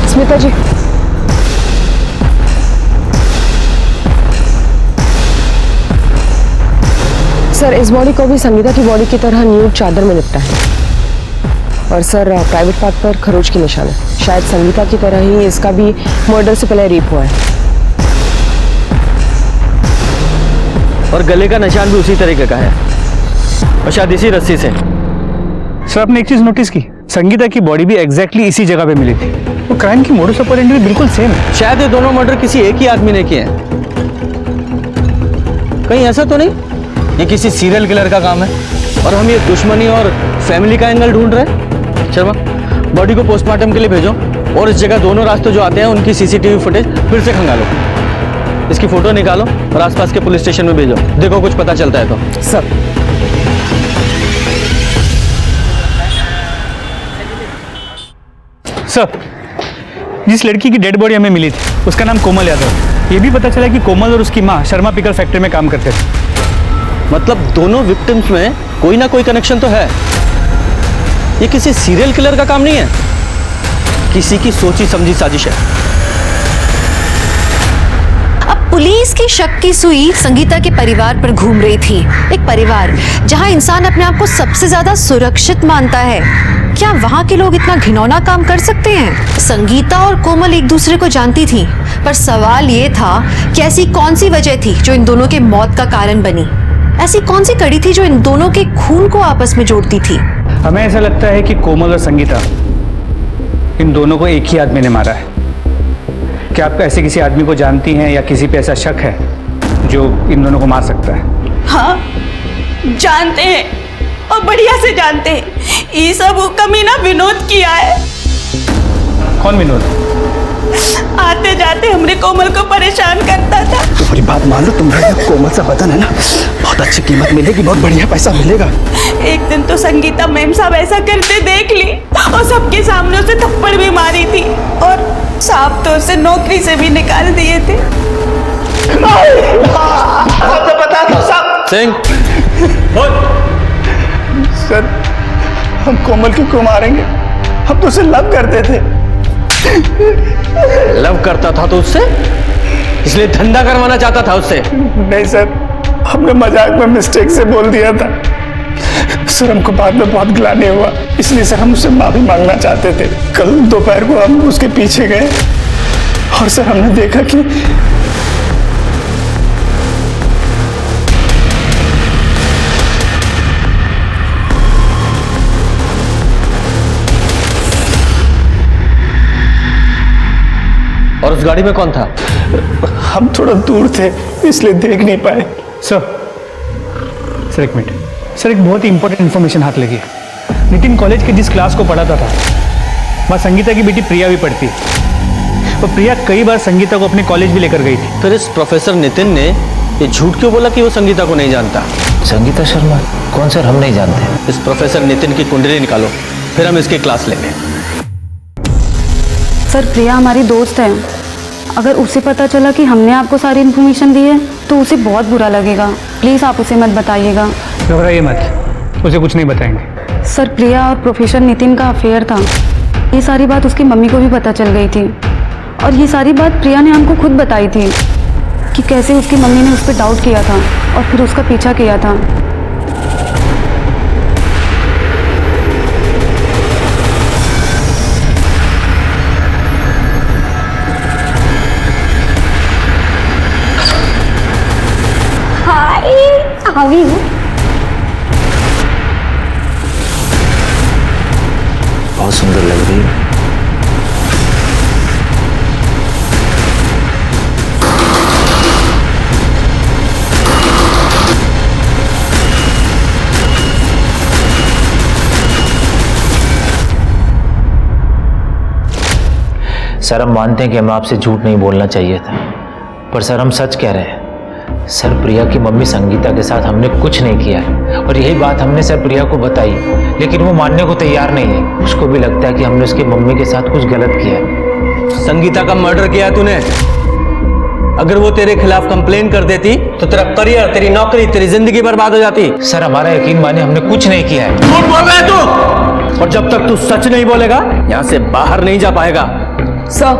[SPEAKER 10] स्मिता जी सर इस बॉडी को भी संगीता की बॉडी की तरह न्यूड चादर में लिपटा है और सर प्राइवेट पार्ट पर खरोच के निशान है। शायद संगीता की तरह ही इसका भी मर्डर से पहले रेप हुआ है
[SPEAKER 12] और गले का निशान भी उसी तरीके का है और शायद इसी रस्सी से।
[SPEAKER 14] सर आपने एक चीज नोटिस की, संगीता की बॉडी भी एग्जैक्टली इसी जगह पे मिली थी। वो क्राइम की मोडस ऑपरेंडी भी बिल्कुल सेम है।
[SPEAKER 12] शायद ये दोनों मर्डर किसी एक ही आदमी ने किए हैं। कहीं ऐसा तो नहीं ये किसी सीरियल किलर का काम है और हम ये दुश्मनी और फैमिली का एंगल ढूंढ रहे हैं? शर्मा बॉडी को पोस्टमार्टम के लिए भेजो और इस जगह दोनों रास्ते जो आते हैं उनकी सीसीटीवी फुटेज फिर से खंगालो, इसकी फोटो निकालो और आसपास के पुलिस स्टेशन में भेजो। देखो कुछ पता चलता है तो।
[SPEAKER 10] सर
[SPEAKER 14] सर जिस लड़की की डेड बॉडी हमें मिली थी उसका नाम कोमल यादव। ये भी पता चला कि कोमल और उसकी माँ शर्मा पिकल फैक्ट्री में काम करते थे।
[SPEAKER 12] मतलब दोनों विक्टिम्स में कोई ना कोई कनेक्शन तो है। ये किसी सीरियल किलर का काम नहीं है, किसी की सोची समझी साजिश है।
[SPEAKER 1] अब पुलिस की शक की सुई संगीता के परिवार पर घूम रही थी। एक परिवार जहां इंसान अपने आप को सबसे ज्यादा सुरक्षित मानता है, क्या वहां के लोग इतना घिनौना काम कर सकते हैं? संगीता और कोमल एक दूसरे को जानती थी, पर सवाल ये था कि ऐसी कौन सी वजह थी जो इन दोनों के मौत का कारण बनी? ऐसी कौन सी कड़ी थी जो इन दोनों के खून को आपस में जोड़ती थी?
[SPEAKER 14] हमें ऐसा लगता है कि कोमल और संगीता इन दोनों को एक ही आदमी ने मारा है। क्या आप ऐसे किसी आदमी को जानती हैं या किसी पे ऐसा शक है जो इन दोनों को मार सकता है?
[SPEAKER 4] हाँ, जानते हैं और बढ़िया से जानते हैं। ये सब वो कमीना विनोद किया है।
[SPEAKER 14] कौन विनोद?
[SPEAKER 4] आते जाते हमरे कोमल को परेशान करता था।
[SPEAKER 16] तुम्हारी बात मान लो, तुम्हारा कोमल सा बदन है ना, बहुत अच्छी कीमत मिलेगी, बहुत बढ़िया पैसा मिलेगा।
[SPEAKER 4] एक दिन तो संगीता मैम साहब ऐसा करते देख ली और सबके सामने उसे थप्पड़ भी मारी थी और साहब तो उसे नौकरी से भी निकाल दिए थे।
[SPEAKER 16] तो बता दो साहब।
[SPEAKER 12] सिंह,
[SPEAKER 11] सर, हम कोमल क्यों मारेंगे? हम तो उसे लव करते थे।
[SPEAKER 12] लव करता था तो उससे, इसलिए धंधा करवाना चाहता था उससे?
[SPEAKER 11] नहीं सर, हमने मजाक में मिस्टेक से बोल दिया था सर। हमको बाद में बहुत गिलानी हुआ, इसलिए सर हम उससे माफी मांगना चाहते थे। कल दोपहर को हम उसके पीछे गए और सर हमने देखा कि
[SPEAKER 12] और उस गाड़ी में कौन था?
[SPEAKER 11] हम थोड़ा दूर थे इसलिए देख नहीं पाए।
[SPEAKER 14] सर एक मिनट सर, एक बहुत ही इंपॉर्टेंट इन्फॉर्मेशन हाथ लगी है। नितिन कॉलेज के जिस क्लास को पढ़ाता था वहाँ संगीता की बेटी प्रिया भी पढ़ती है और प्रिया कई बार संगीता को अपने कॉलेज भी लेकर गई थी।
[SPEAKER 12] फिर इस प्रोफेसर नितिन ने ये झूठ क्यों बोला कि वो संगीता को नहीं जानता?
[SPEAKER 17] संगीता शर्मा कौन सर? हम नहीं जानते।
[SPEAKER 12] इस प्रोफेसर नितिन की कुंडली निकालो, फिर हम इसकी क्लास लेंगे।
[SPEAKER 20] सर प्रिया हमारी दोस्त है, अगर उसे पता चला कि हमने आपको सारी इन्फॉर्मेशन दी है तो उसे बहुत बुरा लगेगा। प्लीज़ आप उसे मत बताइएगा।
[SPEAKER 14] घबराइए मत, उसे कुछ नहीं बताएंगे।
[SPEAKER 20] सर प्रिया और प्रोफेसर नितिन का अफेयर था, ये सारी बात उसकी मम्मी को भी पता चल गई थी और ये सारी बात प्रिया ने हमको खुद बताई थी कि कैसे उसकी मम्मी ने उस पर डाउट किया था और फिर उसका पीछा किया था।
[SPEAKER 9] हावी हूँ।
[SPEAKER 17] बहुत सुंदर लग रही है। सर हम मानते हैं कि हमें आपसे झूठ नहीं बोलना चाहिए था, पर सर हम सच कह रहे हैं। सर प्रिया की मम्मी संगीता के साथ हमने कुछ नहीं किया है और यही बात हमने सर प्रिया को बताई, लेकिन वो मानने को तैयार नहीं है। उसको भी लगता है कि हमने उसकी मम्मी के साथ कुछ गलत किया है।
[SPEAKER 12] संगीता का मर्डर किया तूने। अगर वो तेरे खिलाफ कंप्लेन कर देती तो तेरा करियर, तेरी नौकरी, तेरी जिंदगी बर्बाद हो जाती।
[SPEAKER 17] सर हमारा यकीन माने, हमने कुछ नहीं किया है।
[SPEAKER 12] झूठ बोल रहा है तू, और जब तक तू सच नहीं बोलेगा यहाँ से बाहर नहीं जा पाएगा।
[SPEAKER 10] सर,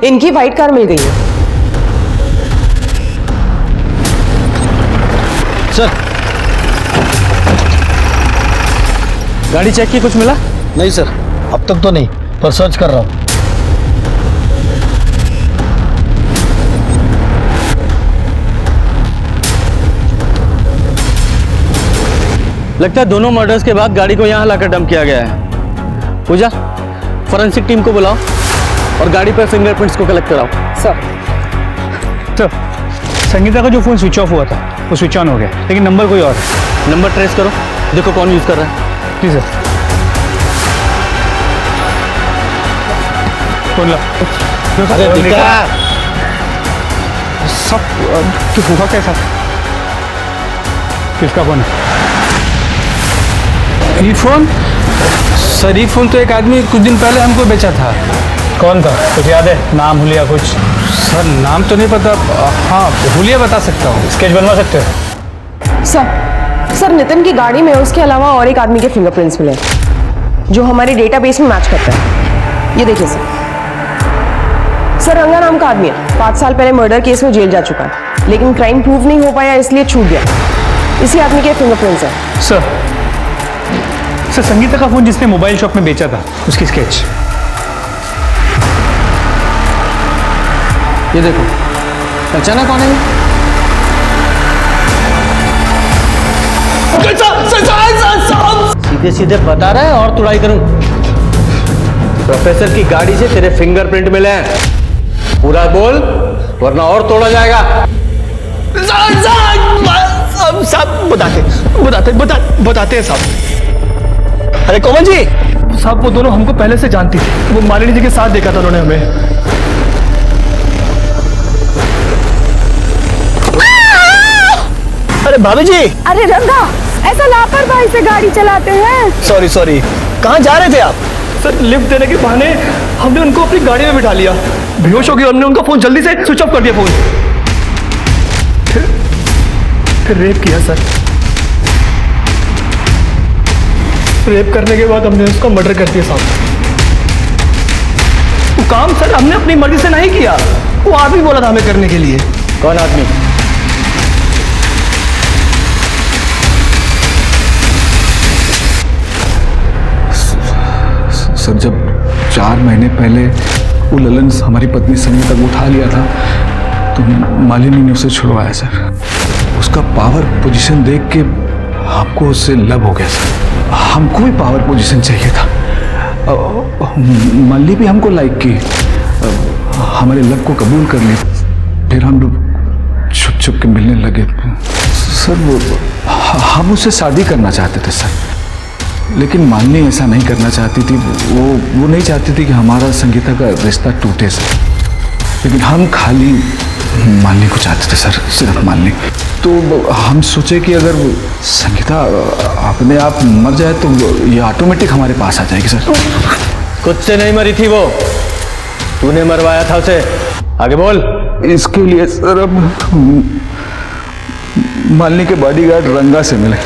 [SPEAKER 10] इनकी व्हाइट कार मिल गई है।
[SPEAKER 12] सर, गाड़ी चेक की, कुछ मिला?
[SPEAKER 16] नहीं सर, अब तक तो नहीं, पर सर्च कर रहा हूँ।
[SPEAKER 12] लगता है दोनों मर्डर्स के बाद गाड़ी को यहाँ लाकर डंप किया गया है। पूजा, फोरेंसिक टीम को बुलाओ और गाड़ी पर फिंगरप्रिंट्स को कलेक्ट कराओ।
[SPEAKER 14] तो संगीता का जो फोन स्विच ऑफ हुआ था वो स्विच ऑन हो गया, लेकिन नंबर कोई और है।
[SPEAKER 12] नंबर ट्रेस करो, देखो कौन यूज कर रहा है।
[SPEAKER 14] जी सर। फोन लो। सब क्यों हुआ कैसा? किसका फोन है?
[SPEAKER 15] ये फोन? सर ये फोन तो एक आदमी कुछ दिन पहले हमको बेचा था।
[SPEAKER 14] कौन था? कुछ याद है? नाम हुलिया कुछ?
[SPEAKER 15] सर नाम तो नहीं पता। हाँ हुलिया बता सकता हूँ।
[SPEAKER 14] स्केच बनवा सकते हो?
[SPEAKER 10] सर नितिन की गाड़ी में उसके अलावा और एक आदमी के फिंगरप्रिंट्स मिले जो हमारे डेटाबेस में मैच करता है। ये देखिए सर, रंगा नाम का आदमी है, 5 साल पहले मर्डर केस में जेल जा चुका है, लेकिन क्राइम प्रूव नहीं हो पाया इसलिए छूट गया। इसी आदमी के फिंगरप्रिंट्स हैं।
[SPEAKER 14] सर संगीता का फोन जिसने मोबाइल शॉप में बेचा था उसकी स्केच।
[SPEAKER 12] ये देखो, पहचाना कौन है? सीधे सीधे बता रहा है और तुड़ाई करूं। प्रोफेसर की गाड़ी से तेरे फिंगरप्रिंट मिले हैं। पूरा बोल वरना और तोड़ा जाएगा।
[SPEAKER 15] साहब बताते हैं साहब। अरे कोमल जी साहब, वो दोनों हमको पहले से जानती थी। वो मालिनी जी के साथ देखा था उन्होंने हमें। अरे भाभी जी।
[SPEAKER 3] अरे रंगा, ऐसा लापरवाही से गाड़ी चलाते हैं?
[SPEAKER 15] सॉरी कहाँ जा रहे थे आप? सर लिफ्ट देने के बहाने हमने उनको अपनी गाड़ी में बिठा लिया। बेहोश हो गए, हमने उनका फोन जल्दी से स्विच ऑफ कर दिया फोन। फिर रेप किया सर। रेप करने के बाद हमने उसका मर्डर कर दिया साहब। वो काम सर हमने अपनी मर्जी से नहीं किया, वो आदमी बोला था हमें करने के लिए।
[SPEAKER 12] कौन आदमी?
[SPEAKER 7] सर जब 4 महीने पहले वो ललन हमारी पत्नी संगीता को उठा लिया था तो मालिनी ने उसे छुड़वाया सर। उसका पावर पोजीशन देख के हमको उससे लव हो गया सर। हमको भी पावर पोजीशन चाहिए था। मालिनी भी हमको लाइक की, हमारे लव को कबूल कर ली। फिर हम लोग छुप छुप के मिलने लगे सर। वो हम उससे शादी करना चाहते थे सर, लेकिन मालिनी ऐसा नहीं करना चाहती थी। वो नहीं चाहती थी कि हमारा संगीता का रिश्ता टूटे सर। लेकिन हम खाली मालिनी को चाहते थे सर, सिर्फ मालिनी। तो हम सोचे कि अगर संगीता अपने आप मर जाए तो ये ऑटोमेटिक हमारे पास आ जाएगी सर।
[SPEAKER 12] खुद से नहीं मरी थी वो, तूने मरवाया था उसे। आगे बोल।
[SPEAKER 7] इसके लिए सर अब मालिनी के बॉडीगार्ड रंगा से मिले।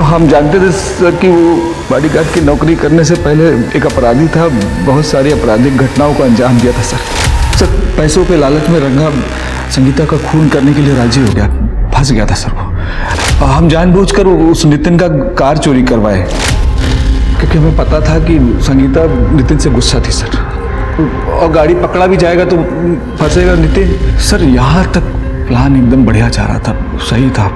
[SPEAKER 7] हम जानते थे सर कि वो बॉडीगार्ड की नौकरी करने से पहले एक अपराधी था, बहुत सारी आपराधिक घटनाओं को अंजाम दिया था सर। पैसों के लालच में रंगा संगीता का खून करने के लिए राजी हो गया, फंस गया था सर वो। हम जानबूझकर उस नितिन का कार चोरी करवाए, क्योंकि हमें पता था कि संगीता नितिन से गुस्सा थी सर, और गाड़ी पकड़ा भी जाएगा तो फंसेगा नितिन सर। यहाँ तक प्लान एकदम बढ़िया जा रहा था, सही था।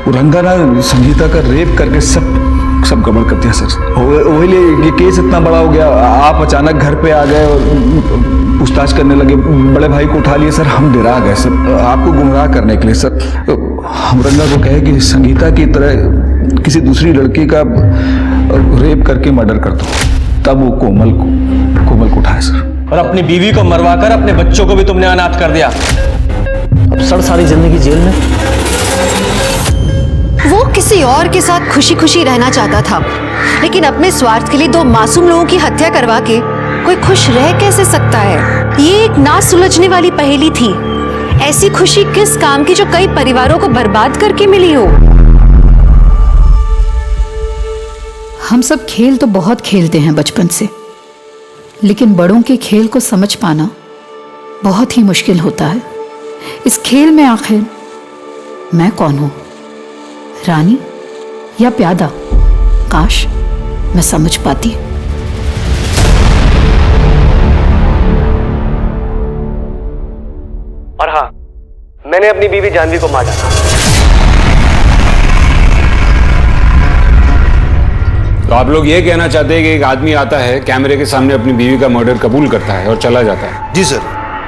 [SPEAKER 7] वो रंगा ना संगीता का रेप करके सब गड़बड़ कर दिया सर। वही लिए ये केस इतना बड़ा हो गया। आप अचानक घर पे आ गए और पूछताछ करने लगे, बड़े भाई को उठा लिए सर। हम डरा गए सर, आपको गुमराह करने के लिए सर। हम रंगा को कहे कि संगीता की तरह किसी दूसरी लड़की का रेप करके मर्डर कर दो, तब वो कोमल को उठाए सर।
[SPEAKER 12] और अपनी बीवी को मरवा कर अपने बच्चों को भी तुमने अनाथ कर दिया।
[SPEAKER 17] अब सर सारी जिंदगी जेल में।
[SPEAKER 1] वो किसी और के साथ खुशी खुशी रहना चाहता था, लेकिन अपने स्वार्थ के लिए 2 मासूम लोगों की हत्या करवा के कोई खुश रह कैसे सकता है? ये एक ना सुलझने वाली पहेली थी। ऐसी खुशी किस काम की जो कई परिवारों को बर्बाद करके मिली हो?
[SPEAKER 21] हम सब खेल तो बहुत खेलते हैं बचपन से, लेकिन बड़ों के खेल को समझ पाना बहुत ही मुश्किल होता है। इस खेल में आखिर मैं कौन हूं, रानी या प्यादा? काश मैं समझ पाती।
[SPEAKER 22] और हाँ, मैंने अपनी बीवी जानवी को मार डाला।
[SPEAKER 23] तो आप लोग ये कहना चाहते हैं कि एक आदमी आता है, कैमरे के सामने अपनी बीवी का मर्डर कबूल करता है और चला जाता है?
[SPEAKER 24] जी सर,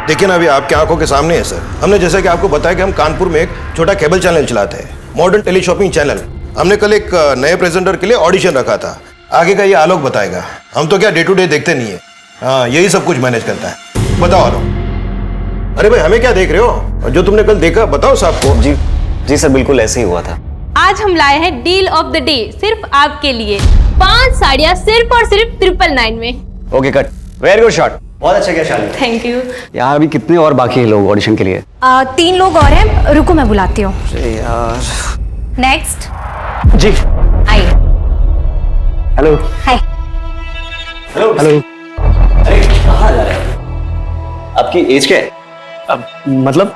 [SPEAKER 24] देखिए ना अभी आपकी आंखों के सामने है सर। हमने जैसा कि आपको बताया कि हम कानपुर में एक छोटा केबल चैनल चलाते हैं, मॉडर्न टेली शॉपिंग चैनल। हमने कल एक नए प्रेजेंटर के लिए ऑडिशन रखा था। आगे का ये आलोक बताएगा। हम तो क्या डे टू डे देखते नहीं है। हाँ, यही सब कुछ मैनेज करता है। बताओ आलोक। अरे भाई, हमें क्या देख रहे हो? और जो तुमने कल देखा बताओ साहब को।
[SPEAKER 8] जी सर, बिल्कुल ऐसे ही हुआ था।
[SPEAKER 25] आज हम लाए हैं डील ऑफ द डे, सिर्फ आपके लिए 5 साड़ियाँ सिर्फ और सिर्फ 999 में।
[SPEAKER 8] Okay cut, very good shot, बहुत अच्छा किया शालिनी।
[SPEAKER 25] Thank you.
[SPEAKER 8] यार अभी कितने और बाकी हैं लोग ऑडिशन के लिए?
[SPEAKER 1] 3 लोग और हैं, रुको मैं बुलाती हूँ।
[SPEAKER 8] यार
[SPEAKER 25] नेक्स्ट
[SPEAKER 8] जी,
[SPEAKER 25] आइए।
[SPEAKER 8] Hello
[SPEAKER 25] hi.
[SPEAKER 8] Hello hello. अरे कहाँ जा रहे हैं? आपकी एज क्या है? अब मतलब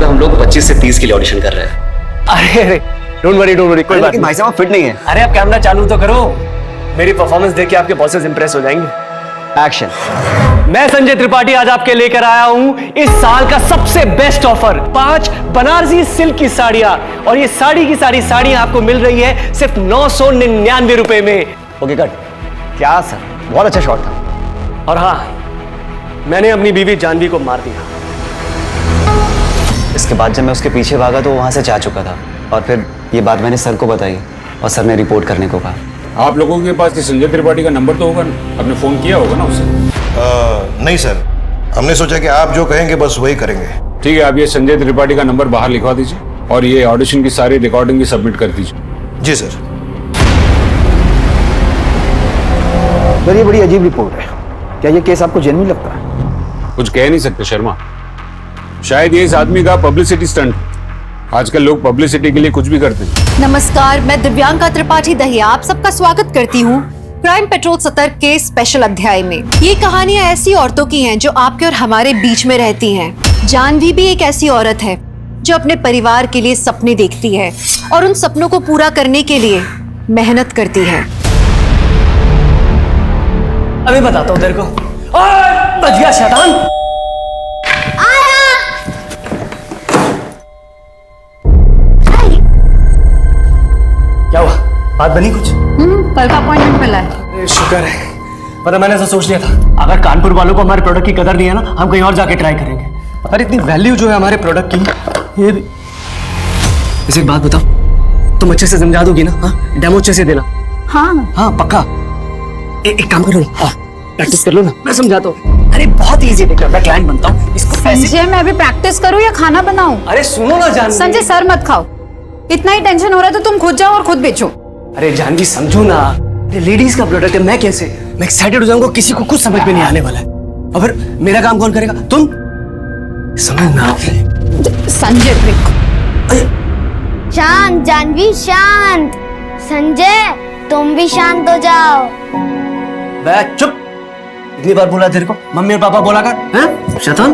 [SPEAKER 8] हम लोग 25 से 30 के लिए ऑडिशन कर रहे हैं।
[SPEAKER 22] अरे डोंट वरी कोई बात नहीं।
[SPEAKER 8] भाई साहब फिट नहीं है।
[SPEAKER 22] अरे आप कैमरा चालू तो करो, मेरी परफॉर्मेंस देख के आपके बॉसेस इंप्रेस हो जाएंगे।
[SPEAKER 8] एक्शन।
[SPEAKER 22] मैं संजय त्रिपाठी आज आपके लेकर आया हूं इस साल का सबसे बेस्ट ऑफर, 5 बनारसी सिल्क की साड़ियां, और ये साड़ी की सारी साड़ियां आपको मिल रही है सिर्फ 999 रुपए में।
[SPEAKER 8] Okay cut. क्या सर, बहुत अच्छा शॉट था।
[SPEAKER 22] और हाँ, मैंने अपनी बीवी जानवी को मार दिया।
[SPEAKER 2] इसके बाद जब मैं उसके पीछे भागा तो वो वहाँ से जा चुका था और फिर ये बात मैंने सर को बताई और सर ने रिपोर्ट करने को कहा।
[SPEAKER 23] आप लोगों के पास संजय त्रिपाठी का नंबर तो होगा ना, आपने फोन किया होगा ना उसे?
[SPEAKER 24] नहीं सर, हमने सोचा कि आप जो कहेंगे बस वही करेंगे।
[SPEAKER 23] ठीक है, आप ये संजय त्रिपाठी का नंबर बाहर लिखवा दीजिए और ये ऑडिशन की सारी रिकॉर्डिंग भी सबमिट कर दीजिए।
[SPEAKER 24] जी सर।
[SPEAKER 16] सर ये बड़ी अजीब रिपोर्ट है, क्या ये केस आपको जेन्युइन लगता है?
[SPEAKER 23] कुछ कह नहीं सकते शर्मा, शायद ये इस आदमी का पब्लिसिटी स्टंट। आजकल लोग पब्लिसिटी के लिए कुछ भी करते हैं।
[SPEAKER 1] नमस्कार, मैं दिव्यांका त्रिपाठी दहिया आप सबका स्वागत करती हूँ क्राइम पेट्रोल सतर्क के स्पेशल अध्याय में। ये कहानियाँ ऐसी औरतों की हैं जो आपके और हमारे बीच में रहती हैं। जानवी भी एक ऐसी औरत है जो अपने परिवार के लिए सपने देखती है और उन सपनों को पूरा करने के लिए मेहनत करती है।
[SPEAKER 22] अभी बताता हूँ तेरे को। बच गया शैतान। क्या हुआ, बात बनी कुछ?
[SPEAKER 21] कल का अपॉइंटमेंट मिला है।
[SPEAKER 22] शुक्र है, पता मैंने ऐसा सोच लिया था अगर कानपुर वालों को हमारे प्रोडक्ट की कदर नहीं है ना, हम कहीं और जाके ट्राई करेंगे। पर इतनी वैल्यू जो है हमारे प्रोडक्ट की, ये भी। इसे एक बात बताओ, तुम अच्छे से समझा दोगी ना? हाँ, डेमो अच्छे से देना। हाँ पक्का। एक काम करो ना, प्रैक्टिस कर लो ना, मैं समझाता हूँ। अरे बहुत इजी है, मैं क्लाइंट बनता हूँ। इसको
[SPEAKER 21] संजय मैं अभी प्रैक्टिस करूँ या खाना बनाऊं?
[SPEAKER 22] अरे सुनो ना जानवी।
[SPEAKER 21] संजय सर मत खाओ, इतना ही टेंशन हो रहा है तो तुम खुद जाओ और खुद बेचो।
[SPEAKER 22] अरे जानवी समझो ना, ये लेडीज का प्रोडक्ट है, मैं कैसे मैं एक्साइटेड हो जाऊंगा, किसी को कुछ समझ में नहीं आने वाला है। और फिर मेरा काम कौन करेगा? तुम समझना।
[SPEAKER 21] संजय
[SPEAKER 5] शांत जानवी शांत। संजय तुम भी शांत हो जाओ।
[SPEAKER 22] चुप, इतनी बार बोला तेरे को, मम्मी और पापा बोला कर, हैं? शैतान।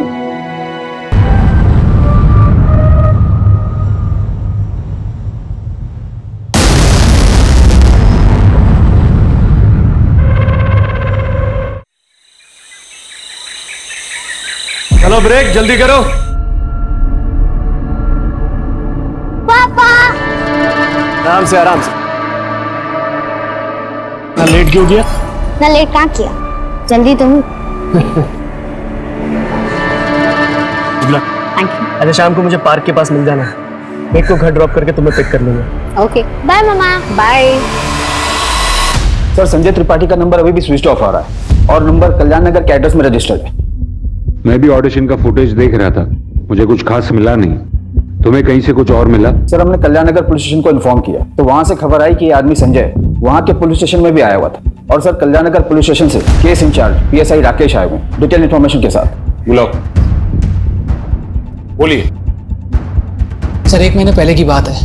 [SPEAKER 22] चलो ब्रेक जल्दी करो।
[SPEAKER 5] पापा
[SPEAKER 22] आराम से आराम से। ना लेट क्यों किया?
[SPEAKER 5] ना लेट कहाँ किया, जल्दी तुम।
[SPEAKER 22] अच्छा शाम को मुझे पार्क के पास मिल जाना, मेरे को घर ड्रॉप करके तुम्हें पिक कर लूंगा।
[SPEAKER 5] ओके बाय मामा।
[SPEAKER 21] बाय।
[SPEAKER 16] सर संजय त्रिपाठी का नंबर अभी भी स्विच ऑफ आ रहा है और नंबर कल्याण नगर के एड्रेस में रजिस्टर्ड है।
[SPEAKER 23] मैं भी ऑडिशन का फुटेज देख रहा था, मुझे कुछ खास मिला नहीं। तुम्हें कहीं से कुछ और मिला?
[SPEAKER 16] सर हमने कल्याण नगर पुलिस स्टेशन को इन्फॉर्म किया तो वहां से खबर आई कि ये आदमी संजय वहां के पुलिस स्टेशन में भी आया हुआ था। और सर कल्याण नगर पुलिस स्टेशन से केस इंचार्ज PSI राकेश आए हुए डिटेल इन्फॉर्मेशन के साथ।
[SPEAKER 23] बुलाओ। बोलिए।
[SPEAKER 6] सर 1 महीने पहले की बात है,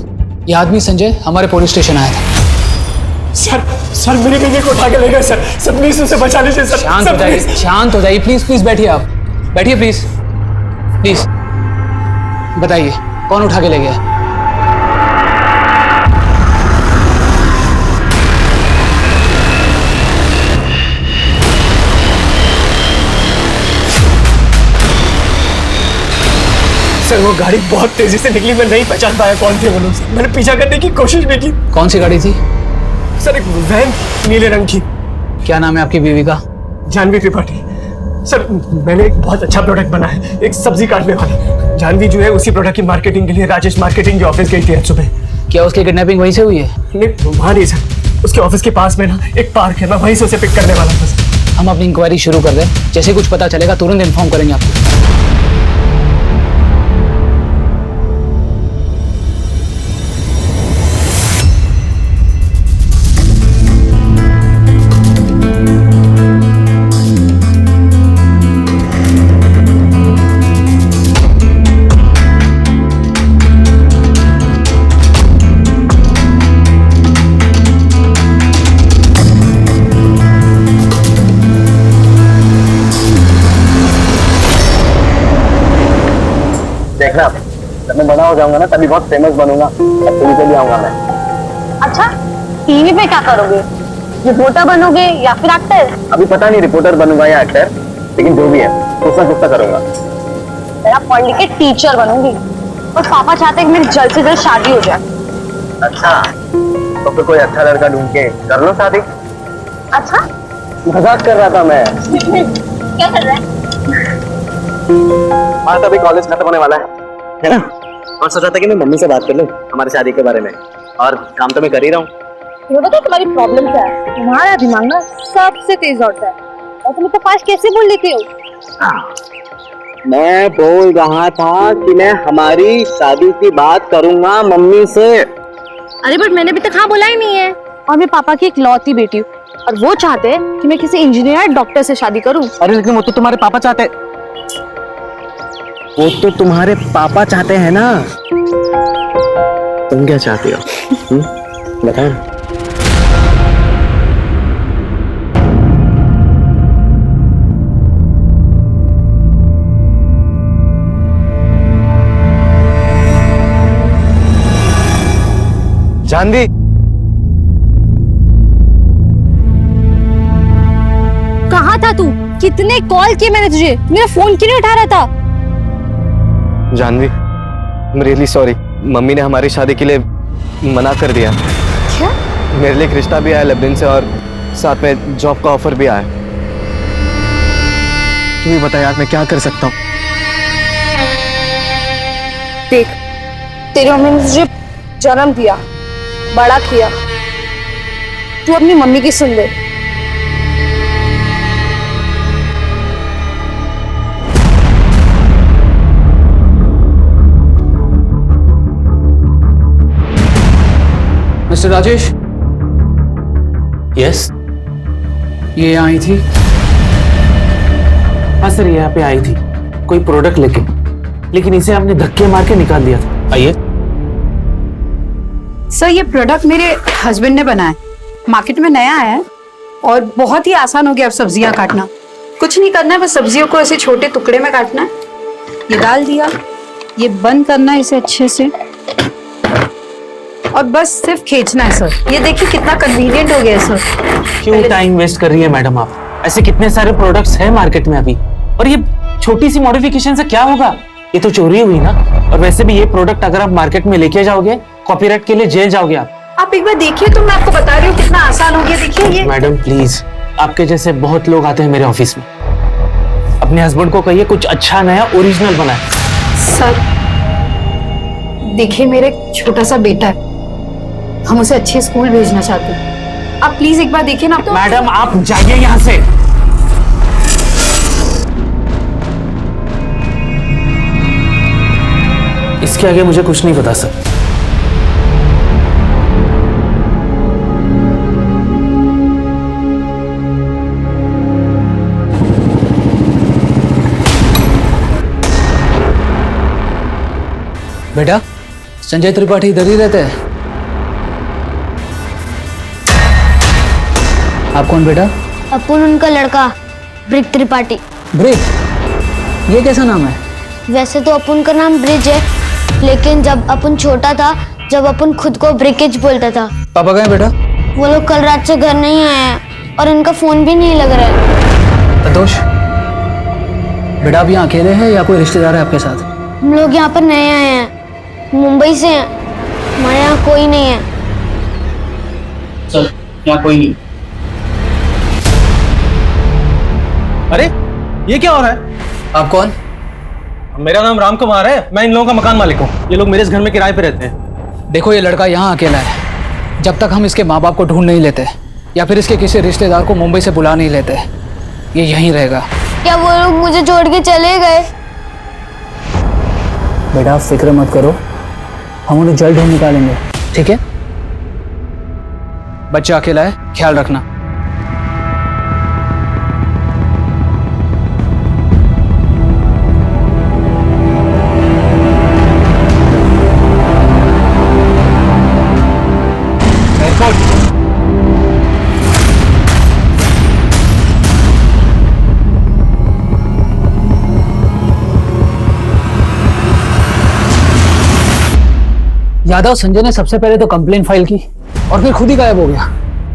[SPEAKER 6] ये आदमी संजय हमारे पुलिस स्टेशन आया था।
[SPEAKER 22] सर मेरे बेटे को उठा के ले गए सर। सब प्लीज उसे बचा लीजिए सर।
[SPEAKER 6] शांत हो जाइए प्लीज, प्लीज बैठिए, आप बैठिए प्लीज प्लीज। बताइए कौन उठा के ले गया?
[SPEAKER 22] सर वो गाड़ी बहुत तेजी से निकली, मैं नहीं पहचान पाया कौन थे वो लोग। मैंने पीछा करने की कोशिश भी की।
[SPEAKER 6] कौन सी गाड़ी थी?
[SPEAKER 22] सर एक वैन नीले रंग की।
[SPEAKER 6] क्या नाम है आपकी बीवी का?
[SPEAKER 22] जानवी त्रिपाठी। सर मैंने एक बहुत अच्छा प्रोडक्ट बनाया है, एक सब्जी काटने वाला। जानवी जो है उसी प्रोडक्ट की मार्केटिंग के लिए राजेश मार्केटिंग के ऑफिस गई थी आज सुबह।
[SPEAKER 6] क्या उसकी किडनैपिंग वहीं से हुई है?
[SPEAKER 22] नहीं वहाँ नहीं सर, उसके ऑफिस के पास में ना एक पार्क है, मैं वहीं से उसे पिक करने वाला था सर।
[SPEAKER 6] हम अपनी इंक्वायरी शुरू कर दें, जैसे कुछ पता चलेगा तुरंत इन्फॉर्म करेंगे आपको।
[SPEAKER 2] देखना जब मैं बड़ा हो जाऊंगा ना तभी बहुत फेमस बनूंगा, तब टीवी पे भी आऊंगा मैं।
[SPEAKER 5] अच्छा टीवी पे क्या करोगे? रिपोर्टर बनोगे या फिर एक्टर?
[SPEAKER 2] अभी पता नहीं रिपोर्टर बनूंगा या एक्टर, लेकिन जो भी है कुछ ना कुछ तो करूंगा।
[SPEAKER 5] मैं पढ़ लिख के टीचर बनूंगी और पापा चाहते हैं कि मेरी जल्द से जल्द शादी हो जाए।
[SPEAKER 2] अच्छा तो फिर कोई अच्छा लड़का ढूंढ के कर लो शादी।
[SPEAKER 5] अच्छा
[SPEAKER 2] मजाक कर रहा था मैं।
[SPEAKER 5] क्या कर रहा है?
[SPEAKER 4] हाँ तो अभी कॉलेज खत्म होने वाला है ना? और सोचा था कि मैं मम्मी से बात कर लूँ हमारी शादी के बारे में, और काम तो मैं कर ही रहा हूँ।
[SPEAKER 5] तुम्हें पता है तुम्हारी प्रॉब्लम क्या है? तुम्हारा दिमाग ना सबसे तेज दौड़ता है और तुम इतना फास्ट कैसे बोल लेते हो?
[SPEAKER 4] मैं बोल रहा था कि मैं हमारी शादी की बात करूंगा मम्मी से।
[SPEAKER 5] अरे बट मैंने अभी तक हाँ बोला ही नहीं है। और मैं पापा की इकलौती बेटी हूँ और वो चाहते हैं कि मैं किसी इंजीनियर डॉक्टर से शादी करूं।
[SPEAKER 4] अरे लेकिन वो तो तुम्हारे पापा चाहते हैं। वो तो तुम्हारे पापा चाहते हैं ना, तुम क्या चाहती हो? बताओ ना।
[SPEAKER 11] जानवी,
[SPEAKER 5] कहाँ था तू? कितने कॉल किए मैंने तुझे, मेरा फोन क्यों नहीं उठा रहा था?
[SPEAKER 11] Janvi, I'm really sorry। Mummy ने हमारी शादी के लिए मना कर दिया।
[SPEAKER 5] क्या?
[SPEAKER 11] मेरे लिए एक रिश्ता भी आया लेबनान से और साथ में जॉब का ऑफर भी आया। तू ही बता यार, मैं क्या कर सकता हूँ?
[SPEAKER 3] देख, तेरी मम्मी ने तुझे जन्म दिया, बड़ा किया, तू अपनी मम्मी की सुन ले।
[SPEAKER 6] मिस्टर राजेश।
[SPEAKER 4] यस।
[SPEAKER 6] ये आई थी?
[SPEAKER 4] हाँ सर, यहाँ पे आई थी कोई प्रोडक्ट लेके, लेकिन इसे हमने धक्के मार के निकाल दिया था। आइए।
[SPEAKER 21] सर, ये प्रोडक्ट मेरे हस्बैंड ने बनाया, मार्केट में नया आया है और बहुत ही आसान हो गया अब सब्जियां काटना। कुछ नहीं करना है, बस सब्जियों को ऐसे छोटे टुकड़े में काटना है। ये डाल दिया, ये बंद करना है इसे अच्छे से और बस सिर्फ खींचना है सर। ये देखिए कितना कन्वीनियंट हो गया है सर।
[SPEAKER 4] क्यों टाइम वेस्ट कर रही है मैडम आप? ऐसे कितने सारे प्रोडक्ट्स हैं मार्केट में अभी, और ये छोटी सी मॉडिफिकेशन से क्या होगा? ये तो चोरी हुई ना। और वैसे भी ये प्रोडक्ट अगर आप मार्केट में लेके जाओगे, कॉपीराइट के लिए जेल जाओगे आप
[SPEAKER 21] एक बार देखिए तो मैं आपको बता रही हूँ कितना आसान हो गया। देखिए ये।
[SPEAKER 4] मैडम प्लीज, आपके जैसे बहुत लोग आते हैं मेरे ऑफिस में। अपने हस्बैंड को कहिए कुछ अच्छा नया ओरिजिनल बनाए।
[SPEAKER 21] सर देखिए, मेरे छोटा सा बेटा है, हम उसे अच्छे स्कूल भेजना चाहते हैं। आप प्लीज एक बार देखिए ना। तो
[SPEAKER 4] मैडम आप जाइए यहाँ से। इसके आगे मुझे कुछ नहीं पता सर।
[SPEAKER 6] बेटा, संजय त्रिपाठी इधर ही रहते हैं? आप कौन बेटा?
[SPEAKER 13] अपुन उनका लड़का, ब्रिक त्रिपाठी।
[SPEAKER 6] ब्रिक? ये कैसा नाम है?
[SPEAKER 13] वैसे तो अपुन का नाम ब्रिज है, लेकिन जब अपुन छोटा था, जब अपुन खुद को ब्रिकेज बोलता था।
[SPEAKER 6] पापा गए बेटा?
[SPEAKER 13] वो लोग कल रात से घर नहीं आए हैं और इनका फोन भी नहीं लग रहा है।
[SPEAKER 6] संतोष, बेटा आप यहाँ अकेले हैं या कोई रिश्तेदार है आपके साथ?
[SPEAKER 13] हम लोग यहाँ पर नए आए हैं, मुंबई से हैं, हमारे यहाँ कोई नहीं है।
[SPEAKER 4] चल, यहाँ कोई नहीं।
[SPEAKER 15] अरे ये क्या हो रहा है?
[SPEAKER 6] आप कौन?
[SPEAKER 15] मेरा नाम राम कुमार है, मैं इन लोगों का मकान मालिक हूँ। ये लोग मेरे इस घर में किराए पे रहते हैं।
[SPEAKER 6] देखो, ये लड़का यहाँ अकेला है। जब तक हम इसके माँ बाप को ढूंढ नहीं लेते या फिर इसके किसी रिश्तेदार को मुंबई से बुला नहीं लेते, ये यहीं रहेगा।
[SPEAKER 13] क्या वो लोग मुझे छोड़ के चले गए?
[SPEAKER 6] बेटा आप फिक्र मत करो, हम उन्हें जल्द ढूंढ निकालेंगे, ठीक है? बच्चा अकेला है, ख्याल रखना। यादव संजय ने सबसे पहले तो कंप्लेंट फाइल की और फिर खुद ही गायब हो गया।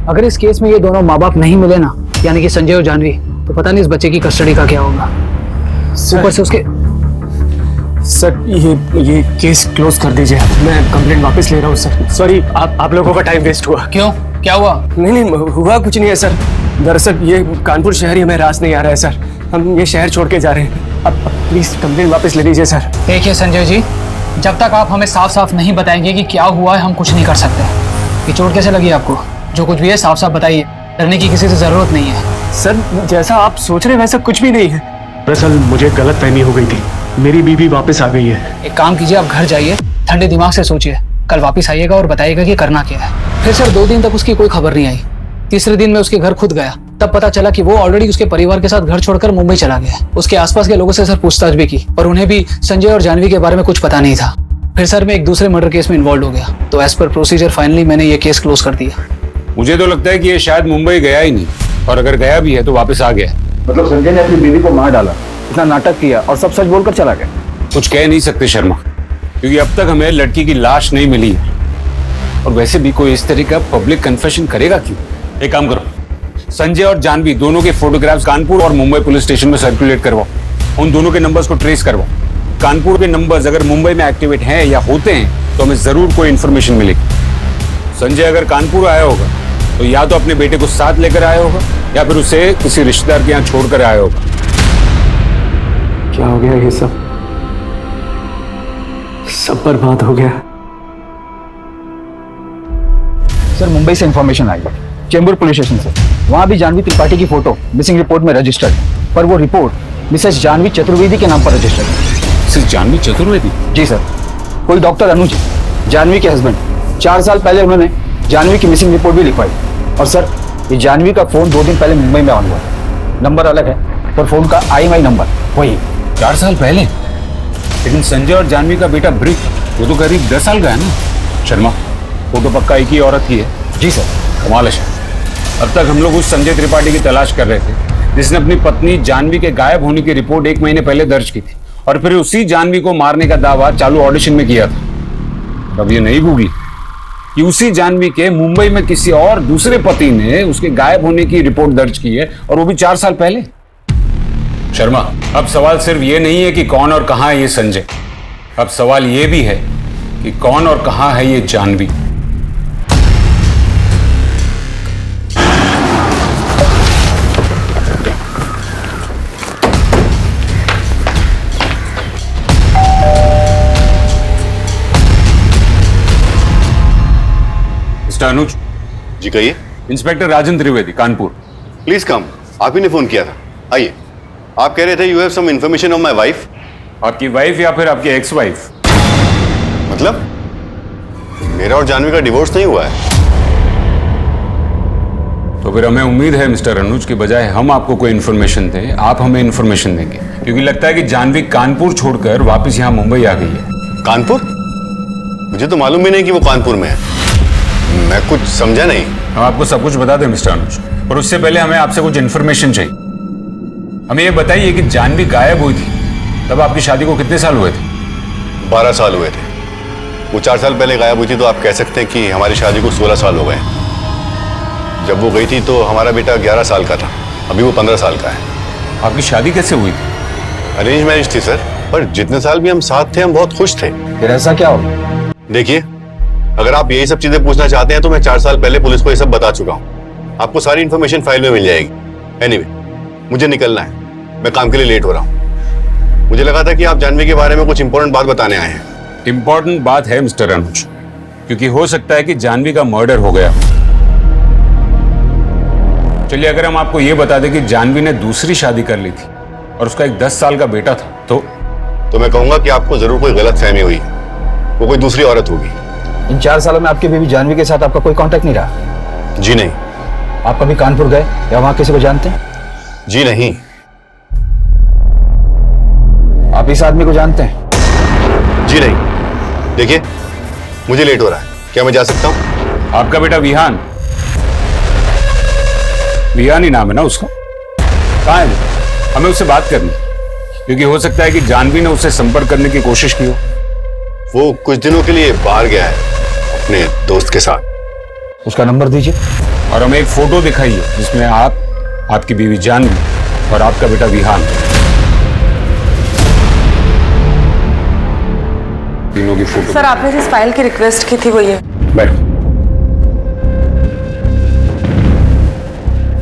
[SPEAKER 6] अगर इस केस में ये दोनों माँ बाप नहीं मिले ना, यानी कि संजय और जानवी, तो पता नहीं इस बच्चे की कस्टडी का क्या होगा। ऊपर से उसके
[SPEAKER 15] सर ये केस क्लोज कर दीजिए, मैं कंप्लेंट वापस ले रहा हूँ सर। सॉरी, आप लोगों का टाइम वेस्ट हुआ।
[SPEAKER 6] क्यों, क्या हुआ?
[SPEAKER 15] नहीं हुआ कुछ नहीं है सर। दरअसल ये कानपुर शहर ही हमें रास नहीं आ रहा है सर। हम ये शहर छोड़ के जा रहे हैं। अब प्लीज कंप्लेंट वापस ले लीजिए सर।
[SPEAKER 6] देखिए संजय जी, जब तक आप हमें साफ साफ नहीं बताएंगे कि क्या हुआ है, हम कुछ नहीं कर सकते। ये चोट कैसे लगी आपको? जो कुछ भी है साफ साफ बताइए, डरने की किसी से जरूरत नहीं है।
[SPEAKER 15] सर जैसा आप सोच रहे हैं वैसा कुछ भी नहीं है। दरअसल मुझे गलत फहमी हो गई थी, मेरी बीवी वापस आ गई है।
[SPEAKER 6] एक काम कीजिए, आप घर जाइए, ठंडे दिमाग से सोचिए, कल वापस आइएगा और बताइएगा कि करना क्या है। फिर सर 2 दिन तक उसकी कोई खबर नहीं आई। तीसरे दिन मैं उसके घर खुद गया, तब पता चला कि वो ऑलरेडी उसके परिवार के साथ घर छोड़कर मुंबई चला गया। उसके आसपास के लोगों से सर पूछताछ भी की और उन्हें भी संजय और जानवी के बारे में कुछ पता नहीं था। फिर सर मैं एक दूसरे मर्डर केस में इन्वॉल्व हो गया, तो एज पर प्रोसीजर फाइनली मैंने ये केस क्लोज कर दिया।
[SPEAKER 23] मुझे तो लगता है कि ये शायद मुंबई गया ही नहीं, और अगर गया भी है तो वापस आ गया।
[SPEAKER 16] मतलब संजय ने अपनी बीवी को मार डाला, इतना नाटक किया और सब सच बोलकर चला गया।
[SPEAKER 23] कुछ कह नहीं सकते शर्मा, क्योंकि अब तक हमें लड़की की लाश नहीं मिली है। और वैसे भी कोई इस तरह का पब्लिक कन्फेशन करेगा क्यों? एक काम करो, संजय और जानवी दोनों के फोटोग्राफ्स कानपुर और मुंबई पुलिस स्टेशन में सर्कुलेट करवाओ। उन दोनों के नंबर्स को ट्रेस करवाओ। कानपुर के नंबर्स अगर मुंबई में एक्टिवेट हैं या होते हैं तो हमें जरूर कोई इन्फॉर्मेशन मिलेगी। संजय अगर कानपुर आया होगा तो या तो अपने बेटे को साथ लेकर आया होगा या फिर उसे किसी रिश्तेदार के यहाँ छोड़कर आया होगा।
[SPEAKER 15] क्या हो गया? ये सब बर्बाद हो गया।
[SPEAKER 16] सर मुंबई से इंफॉर्मेशन आई, चेंबूर पुलिस स्टेशन से। वहाँ भी जानवी त्रिपाठी की फोटो मिसिंग रिपोर्ट में रजिस्टर्ड, पर वो रिपोर्ट मिसेस जानवी चतुर्वेदी के नाम पर रजिस्टर्ड है।
[SPEAKER 23] मिसेस जानवी चतुर्वेदी?
[SPEAKER 16] जी सर। कोई डॉक्टर अनुज, जानवी के हस्बैंड, 4 साल पहले उन्होंने जानवी की मिसिंग रिपोर्ट भी लिखवाई। और सर ये जानवी का फोन 2 दिन पहले मुंबई में ऑन हुआ, नंबर अलग है पर फोन का IMEI नंबर वही।
[SPEAKER 23] 4 साल पहले? लेकिन संजय और जानवी का बेटा ब्रिक वो तो करीब 10 साल का है ना। शर्मा, फोटो पक्का एक ही औरत की है?
[SPEAKER 16] जी सर।
[SPEAKER 23] कमाल है। अब तक हम लोग उस संजय त्रिपाठी की तलाश कर रहे थे जिसने अपनी पत्नी जानवी के गायब होने की रिपोर्ट 1 महीने पहले दर्ज की थी, और फिर उसी जानवी को मारने का दावा चालू ऑडिशन में किया था। अब ये नहीं गूगली कि उसी जानवी के मुंबई में किसी और दूसरे पति ने उसके गायब होने की रिपोर्ट दर्ज की है, और वो भी 4 साल पहले। शर्मा, अब सवाल सिर्फ ये नहीं है कि कौन और कहां है ये संजय, अब सवाल ये भी है कि कौन और कहां है ये जानवी। मिस्टर अनुज।
[SPEAKER 9] जी कहिए।
[SPEAKER 23] Inspector Rajan Trivedi, Kanpur.
[SPEAKER 9] Please come. आप ही ने फोन किया था, आइए। आप कह रहे थे you have some information on my wife.
[SPEAKER 23] आपकी वाइफ या फिर आपकी एक्स वाइफ?
[SPEAKER 9] मतलब मेरा और जानवी का डिवोर्स नहीं हुआ है?
[SPEAKER 23] तो फिर हमें उम्मीद है मिस्टर अनुज, की बजाय हम आपको कोई इन्फॉर्मेशन दें, आप हमें इन्फॉर्मेशन देंगे, क्योंकि लगता है कि जानवी कानपुर छोड़कर वापस यहाँ मुंबई आ गई है।
[SPEAKER 9] कानपुर? मुझे तो मालूम भी नहीं कि वो कानपुर में है। मैं कुछ समझा नहीं।
[SPEAKER 23] हम आपको सब कुछ बता दें मिस्टर अनुज, पर उससे पहले हमें आपसे कुछ इन्फॉर्मेशन चाहिए। हमें ये बताइए कि जानवी गायब हुई थी तब आपकी शादी को कितने साल हुए थे?
[SPEAKER 9] 12 साल हुए थे। वो 4 साल पहले गायब हुई थी, तो आप कह सकते हैं कि हमारी शादी को 16 साल हो गए। जब वो गई थी तो हमारा बेटा 11 साल का था, अभी वो 15 साल का है।
[SPEAKER 23] आपकी शादी कैसे हुई थी?
[SPEAKER 9] अरेंज मैरिज थी सर, पर जितने साल भी हम साथ थे हम बहुत खुश थे।
[SPEAKER 16] फिर ऐसा क्या हो?
[SPEAKER 9] देखिए, अगर आप यही सब चीजें पूछना चाहते हैं तो मैं 4 साल पहले पुलिस को ये सब बता चुका हूँ। आपको सारी इन्फॉर्मेशन फाइल में मिल जाएगी। एनीवे, मुझे निकलना है, मैं काम के लिए लेट हो रहा हूँ। मुझे लगा था कि आप जानवी के बारे में कुछ इंपॉर्टेंट बात बताने आए हैं।
[SPEAKER 23] इंपॉर्टेंट बात है मिस्टर अनुज, क्योंकि हो सकता है कि जानवी का मर्डर हो गया। चलिए, अगर हम आपको यह बता दें कि जानवी ने दूसरी शादी कर ली थी और उसका एक 10 साल का बेटा था, तो
[SPEAKER 9] मैं कहूंगा कि आपको जरूर कोई गलत फहमी हुई, वो कोई दूसरी औरत होगी।
[SPEAKER 16] इन 4 सालों में आपकी बीवी जानवी के साथ आपका कोई कांटेक्ट नहीं रहा?
[SPEAKER 9] जी नहीं।
[SPEAKER 16] आप कभी कानपुर गए या वहां किसी को जानते हैं?
[SPEAKER 9] जी नहीं।
[SPEAKER 16] आप इस आदमी को जानते हैं?
[SPEAKER 9] जी नहीं। देखिए, मुझे लेट हो रहा है, क्या मैं जा सकता हूं?
[SPEAKER 23] आपका बेटा विहान, विहान ही नाम है ना उसका, कहाँ है? हमें उससे बात करनी, क्योंकि हो सकता है कि जानवी ने उससे संपर्क करने की कोशिश की हो।
[SPEAKER 9] वो कुछ दिनों के लिए बाहर गया है अपने दोस्त के साथ।
[SPEAKER 16] उसका नंबर दीजिए
[SPEAKER 23] और हमें एक फोटो दिखाइए जिसमें आप, आपकी बीवी जानवी और आपका बेटा विहान, तीनों की फोटो।
[SPEAKER 10] सर, आपने जिस फाइल की रिक्वेस्ट की थी वो ये।
[SPEAKER 23] बैठ।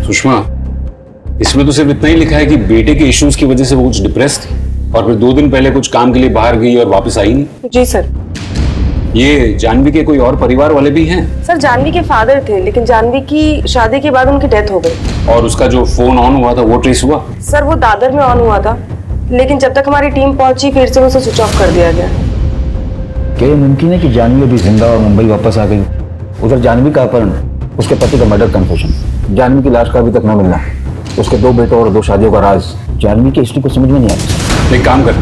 [SPEAKER 23] सुषमा, इसमें तो सिर्फ इतना ही लिखा है कि बेटे के इश्यूज की वजह से वो कुछ डिप्रेस थी। और फिर 2 दिन पहले कुछ काम के लिए बाहर गई और वापस आई नहीं।
[SPEAKER 10] जी सर।
[SPEAKER 23] ये जानवी के कोई और परिवार वाले भी हैं?
[SPEAKER 10] सर जानवी के फादर थे, लेकिन जानवी की शादी के बाद उनकी डेथ हो गई।
[SPEAKER 23] और उसका जो फोन ऑन हुआ था वो ट्रेस हुआ?
[SPEAKER 10] सर वो दादर में ऑन हुआ था, लेकिन जब तक हमारी टीम पहुंची फिर से उसे स्विच ऑफ कर दिया गया।
[SPEAKER 16] क्या ये मुमकिन है कि जानवी अभी जिंदा और मुंबई वापस आ गई? उधर जानवी का अपहरण, उसके पति का मर्डर कन्फेशन, जानवी की लाश का अभी तक न मिलना, उसके 2 बेटों और 2 शादियों का राज, जानवी की हिस्ट्री को समझ में नहीं आता।
[SPEAKER 23] एक काम कर,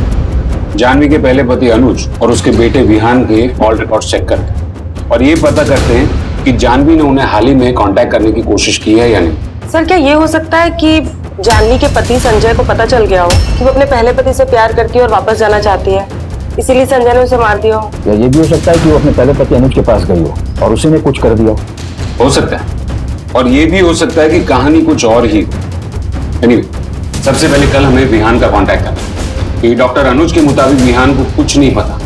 [SPEAKER 23] जानवी के पहले पति अनुज और उसके बेटे विहान के कॉल रिकॉर्ड चेक करते और ये पता करते हैं कि जानवी ने उन्हें हाल ही में कांटेक्ट करने की कोशिश की है या नहीं।
[SPEAKER 10] सर क्या ये हो सकता है कि जानवी के पति संजय को पता चल गया हो कि वो अपने पहले पति से प्यार करती है और वापस जाना चाहती है, इसीलिए संजय ने उसे मार दिया हो?
[SPEAKER 16] या ये भी हो सकता है कि वो अपने पहले पति अनुज के पास गई हो और उसी ने कुछ कर दिया
[SPEAKER 23] हो सकता है। और ये भी हो सकता है कि कहानी कुछ और ही। एनीवे, सबसे पहले कल हमें विहान का कांटेक्ट करना है कि डॉक्टर अनुज के मुताबिक विहान को कुछ नहीं पता,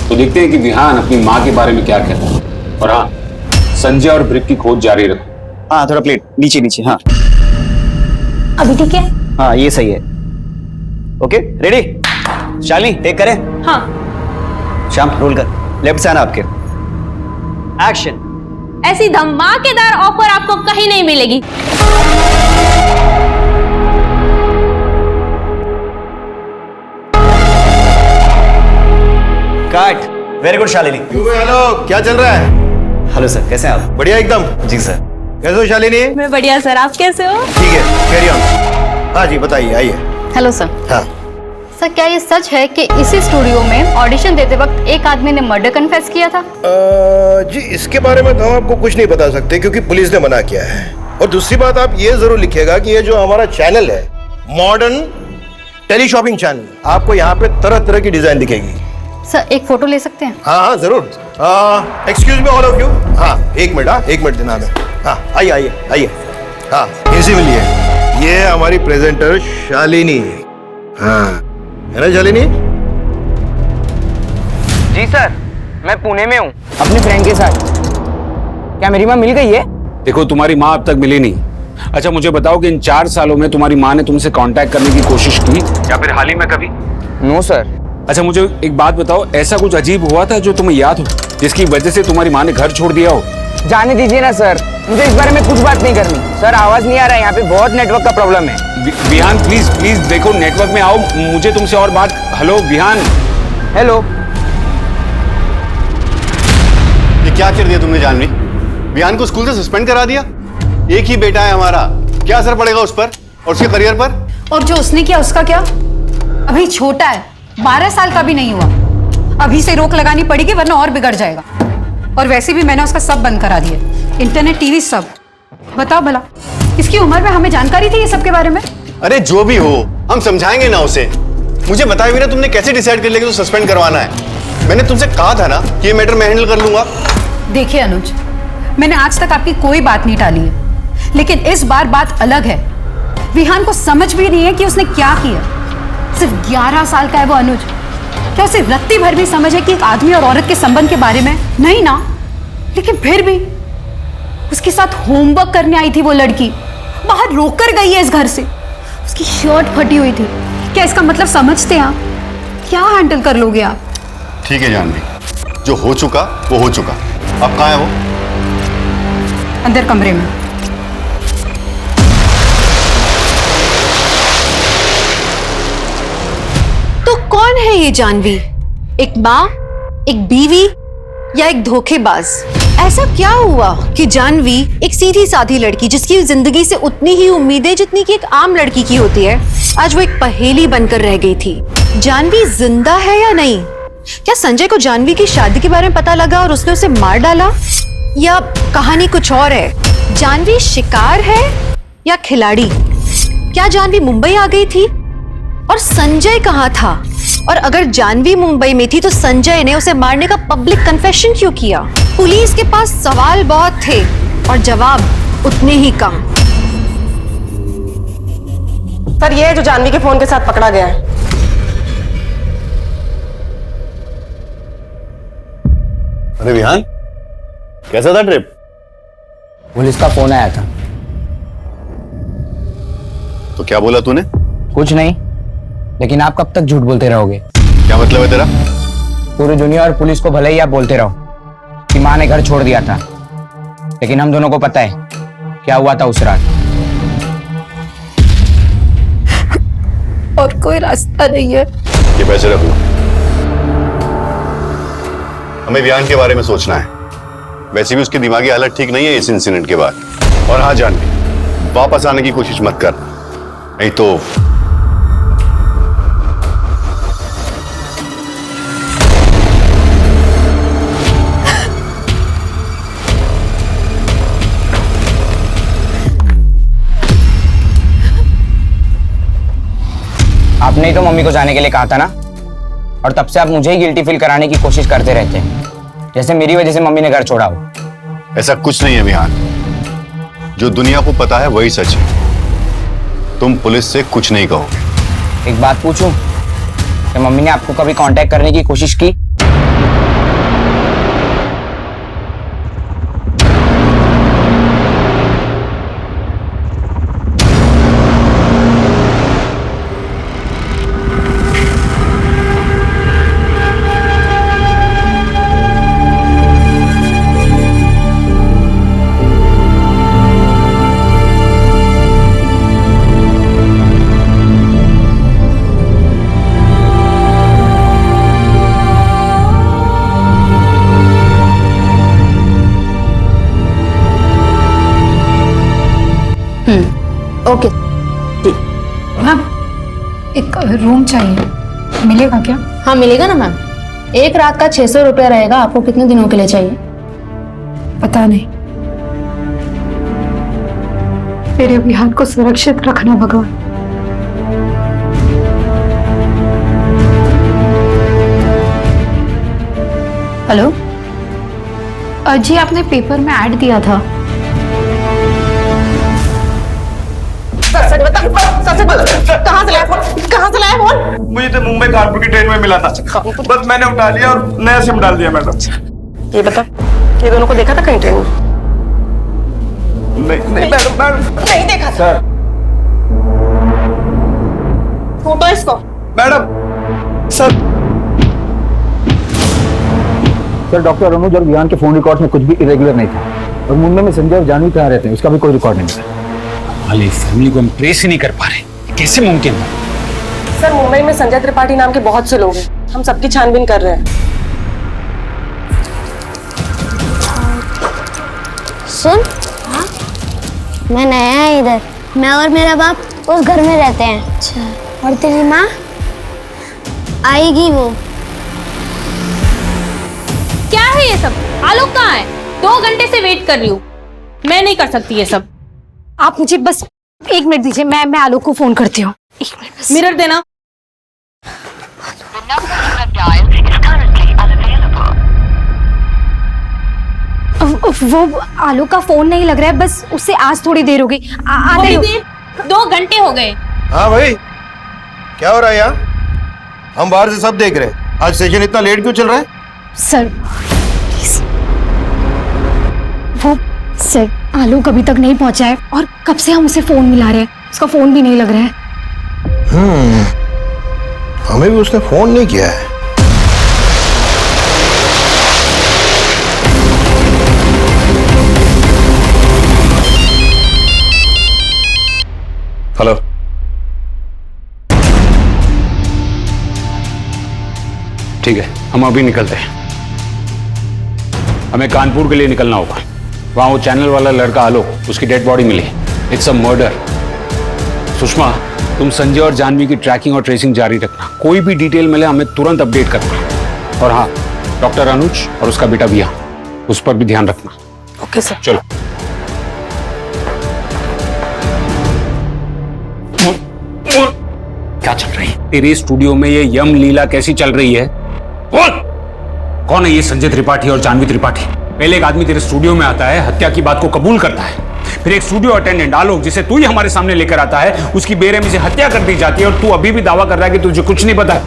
[SPEAKER 23] तो देखते हैं कि विहान अपनी माँ के बारे में क्या कहता है। और हाँ, संजय और ब्रिक की खोज जारी रखो।
[SPEAKER 2] हाँ, थोड़ा प्लेट नीचे नीचे। हाँ
[SPEAKER 25] अभी ठीक है?
[SPEAKER 2] हाँ, ये सही है। Okay, ready? शालिनी टेक करें?
[SPEAKER 25] हाँ।
[SPEAKER 2] श्याम रोल कर, लेफ्ट से आना आपके। एक्शन।
[SPEAKER 25] ऐसी धमाकेदार ऑफर आपको कहीं नहीं मिलेगी।
[SPEAKER 2] Cut. Very good Shalini.
[SPEAKER 24] Hello, क्या चल रहा है?
[SPEAKER 2] हेलो सर, कैसे हैं आप?
[SPEAKER 24] बढ़िया एकदम।
[SPEAKER 2] जी सर।
[SPEAKER 24] कैसे हो शालिनी?
[SPEAKER 25] मैं बढ़िया सर, आप कैसे हो?
[SPEAKER 24] ठीक है, कैरी ऑन। हाँ जी, बताइए, आइए।
[SPEAKER 5] Hello sir.
[SPEAKER 24] हाँ
[SPEAKER 5] सर क्या ये सच है कि इसी स्टूडियो में ऑडिशन देते वक्त एक आदमी ने मर्डर कन्फेस किया था?
[SPEAKER 24] जी इसके बारे में तो हम आपको कुछ नहीं बता सकते क्योंकि पुलिस ने मना किया है। और दूसरी बात, आप ये जरूर लिखिएगा कि ये जो हमारा चैनल है, मॉडर्न टेली शॉपिंग चैनल, आपको यहाँ पे तरह तरह की डिजाइन दिखेगी।
[SPEAKER 5] सर एक फोटो ले सकते हैं?
[SPEAKER 24] हाँ हाँ जरूर। Excuse me all of you. हाँ 1 मिनट, हाँ 1 मिनट देना हमें। हाँ आइए आइए आइए। हाँ इसी में लिए, ये हमारी प्रेजेंटर शालिनी। हाँ है ना शालिनी?
[SPEAKER 11] जी सर, मैं पुणे में हूँ अपने फ्रेंड के साथ। क्या मेरी माँ मिल गई है?
[SPEAKER 23] देखो, तुम्हारी माँ अब तक मिली नहीं। अच्छा मुझे बताओ कि इन 4 सालों में तुम्हारी माँ ने तुमसे कांटेक्ट करने की कोशिश की या फिर हाल ही में कभी?
[SPEAKER 11] No sir.
[SPEAKER 23] अच्छा मुझे एक बात बताओ, ऐसा कुछ अजीब हुआ था जो तुम्हें याद हो, जिसकी वजह से तुम्हारी माँ ने घर छोड़ दिया हो?
[SPEAKER 11] जाने दीजिए ना सर, मुझे इस बारे में कुछ बात नहीं करनी। सर आवाज नहीं आ रहा है, यहाँ पे बहुत नेटवर्क का प्रॉब्लम है।
[SPEAKER 23] विहान प्लीज प्लीज देखो, नेटवर्क में आओ, मुझे तुमसे और बात। हेलो विहान।
[SPEAKER 11] हेलो।
[SPEAKER 9] ये क्या कर दिया तुमने जानवी? विहान को स्कूल से सस्पेंड करा दिया। एक ही बेटा है हमारा, क्या असर पड़ेगा उस पर और उसके करियर पर?
[SPEAKER 1] और जो उसने किया उसका क्या? अभी छोटा है, 12 साल का भी नहीं हुआ। अभी से रोक लगानी पड़ेगी वरना और बिगड़ जाएगा। और वैसे भी मैंने उसका सब बंद करा दिया, इंटरनेट, टीवी सब। बताओ भला, इसकी उम्र में हमें जानकारी थी ये सब के बारे में?
[SPEAKER 9] अरे जो भी हो, हम समझाएंगे ना उसे। मुझे बताया भी ना तुमने कैसे डिसाइड कर लिया कि तो सस्पेंड करवाना है? मैंने तुमसे कहा था ना कि ये मैटर मैं हैंडल कर लूंगा।
[SPEAKER 1] देखिए अनुज, मैंने आज तक आपकी कोई बात नहीं टाली है, लेकिन इस बार बात अलग है। विहान को समझ भी नहीं है कि उसने क्या किया। सिर्फ 11 साल का है वो अनुज। क्या उसे रत्ती भर भी समझ है कि एक आदमी और औरत के संबंध के बारे में? नहीं ना। लेकिन फिर भी उसके साथ होमवर्क करने आई थी वो लड़की, बाहर रोककर गई है इस घर से। उसकी शर्ट फटी हुई थी। क्या इसका मतलब समझते हैं आप? क्या हैंडल कर लोगे आप?
[SPEAKER 9] ठीक है जानवी, जो हो चुका वो हो चुका। अब कहाँ है वो?
[SPEAKER 1] अंदर कमरे में। तो कौन है ये जानवी? एक माँ, एक बीवी या एक धोखेबाज? ऐसा क्या हुआ कि जानवी, एक सीधी साधी लड़की जिसकी जिंदगी से उतनी ही उम्मीदें जितनी कि एक आम लड़की की होती है, आज वो एक पहेली बनकर रह गई थी। जानवी जिंदा है या नहीं? क्या संजय को जानवी की शादी के बारे में पता लगा और उसने उसे मार डाला? या कहानी कुछ और है? जानवी शिकार है या खिलाड़ी? क्या जानवी मुंबई आ गई थी और संजय कहाँ था? और अगर जानवी मुंबई में थी तो संजय ने उसे मारने का पब्लिक कन्फेशन क्यों किया? पुलिस के पास सवाल बहुत थे और जवाब उतने ही कम।
[SPEAKER 10] सर ये है जो जानवी के फोन के साथ पकड़ा गया है।
[SPEAKER 9] अरे विहान, कैसा था ट्रिप?
[SPEAKER 11] पुलिस का फोन आया था।
[SPEAKER 9] तो क्या बोला तूने?
[SPEAKER 11] कुछ नहीं,
[SPEAKER 7] लेकिन आप कब तक झूठ बोलते रहोगे?
[SPEAKER 9] क्या मतलब है तेरा?
[SPEAKER 7] पूरी दुनिया और पुलिस को भले ही आप बोलते रहो कि माँ ने घर छोड़ दिया था, लेकिन हम दोनों को पता है क्या हुआ था उस रात।
[SPEAKER 21] और कोई रास्ता नहीं है।
[SPEAKER 9] ये पैसे रख लो, हमें विहान के बारे में सोचना है। वैसे भी उसकी दिमागी हालत ठीक नहीं है इस इंसिडेंट के बाद। और हाँ जानवी, वापस आने की कोशिश मत कर, नहीं तो
[SPEAKER 7] आपने ही तो मम्मी को जाने के लिए कहा था ना, और तब से आप मुझे ही गिल्टी फील कराने की कोशिश करते रहते हैं, जैसे मेरी वजह से मम्मी ने घर छोड़ा हो।
[SPEAKER 9] ऐसा कुछ नहीं है विहान, जो दुनिया को पता है वही सच है। तुम पुलिस से कुछ नहीं कहो।
[SPEAKER 7] एक बात पूछूं, क्या मम्मी ने आपको कभी कांटेक्ट करने की कोशिश की?
[SPEAKER 21] ओके मैम, एक रूम चाहिए, मिलेगा क्या?
[SPEAKER 5] हाँ मिलेगा ना मैम। एक रात का 600 रुपया रहेगा। आपको कितने दिनों के लिए चाहिए?
[SPEAKER 21] पता नहीं। मेरे विहान को सुरक्षित रखना भगवान। हेलो जी, आपने पेपर में ऐड दिया था।
[SPEAKER 15] सच बता, कहाँ से लाया फोन? कहाँ से लाया फोन? मुझे तो मुंबई कानपुर की ट्रेन में मिला था, बस मैंने उठा लिया और नया सिम डाल दिया मैडम।
[SPEAKER 10] ये बता, ये दोनों को देखा था कहीं ट्रेन में?
[SPEAKER 15] नहीं मैडम,
[SPEAKER 10] नहीं देखा था।
[SPEAKER 15] सर
[SPEAKER 10] फोटो इसको।
[SPEAKER 15] मैडम सर
[SPEAKER 16] डॉक्टर अनुज और विहान के फोन रिकॉर्ड्स में कुछ भी इरेगुलर नहीं था, और मुंबई में संजय और जानवी कहाँ रहते हैं उसका भी कोई रिकॉर्ड नहीं था।
[SPEAKER 23] वाली फैमिली को हम ट्रेस ही नहीं कर पा रहे, कैसे मुमकिन है?
[SPEAKER 10] सर मुंबई में संजय त्रिपाठी नाम के बहुत से लोग हैं, हम सबकी छानबीन कर रहे हैं।
[SPEAKER 13] सुन, मैं नया है इधर। मैं और मेरा बाप उस घर में रहते हैं। अच्छा। और तेरी माँ आएगी वो।
[SPEAKER 25] क्या है ये सब? आलोक कहाँ है? 2 घंटे से वेट कर रही हूँ। मैं नहीं कर सकती ये सब।
[SPEAKER 21] आप मुझे बस 1 मिनट दीजिए, मैं आलोक को फोन करती हूँ। 1 मिनट बस।
[SPEAKER 25] मिरर देना।
[SPEAKER 21] वो आलोक का फोन नहीं लग रहा है, बस उससे आज थोड़ी देर हो गई।
[SPEAKER 25] थोड़ी देर? 2 घंटे हो गए।
[SPEAKER 24] हाँ भाई, क्या हो रहा है यहाँ? हम बाहर से सब देख रहे हैं। आज सेशन इतना लेट क्यों चल रहा है?
[SPEAKER 21] सर वो सर आलोक अभी तक नहीं पहुंचा है, और कब से हम उसे फोन मिला रहे हैं, उसका फोन भी नहीं लग रहा है।
[SPEAKER 24] हमें भी उसने फोन नहीं किया है।
[SPEAKER 23] हेलो, ठीक है, हम अभी निकलते हैं। हमें कानपुर के लिए निकलना होगा। वहां वो चैनल वाला लड़का आलोक, उसकी डेड बॉडी मिली। It's a murder. सुषमा, तुम संजय और जानवी की ट्रैकिंग और ट्रेसिंग जारी रखना। कोई भी डिटेल मिले हमें तुरंत अपडेट करना। और हाँ, डॉक्टर अनुज और उसका बेटा विहान, उस पर भी ध्यान रखना।
[SPEAKER 10] Okay sir.
[SPEAKER 23] चलो। क्या चल रही है तेरे स्टूडियो में? ये यम लीला कैसी चल रही है? बोल, कौन है ये संजय त्रिपाठी और जानवी त्रिपाठी? पहले एक आदमी तेरे स्टूडियो में आता है, हत्या की बात को कबूल करता है, फिर एक स्टूडियो अटेंडेंट आलोक, जिसे तू ही हमारे सामने लेकर आता है, उसकी बेरहमी से हत्या कर दी जाती है, और तू अभी भी दावा कर रहा है कि तुझे कुछ नहीं पता है।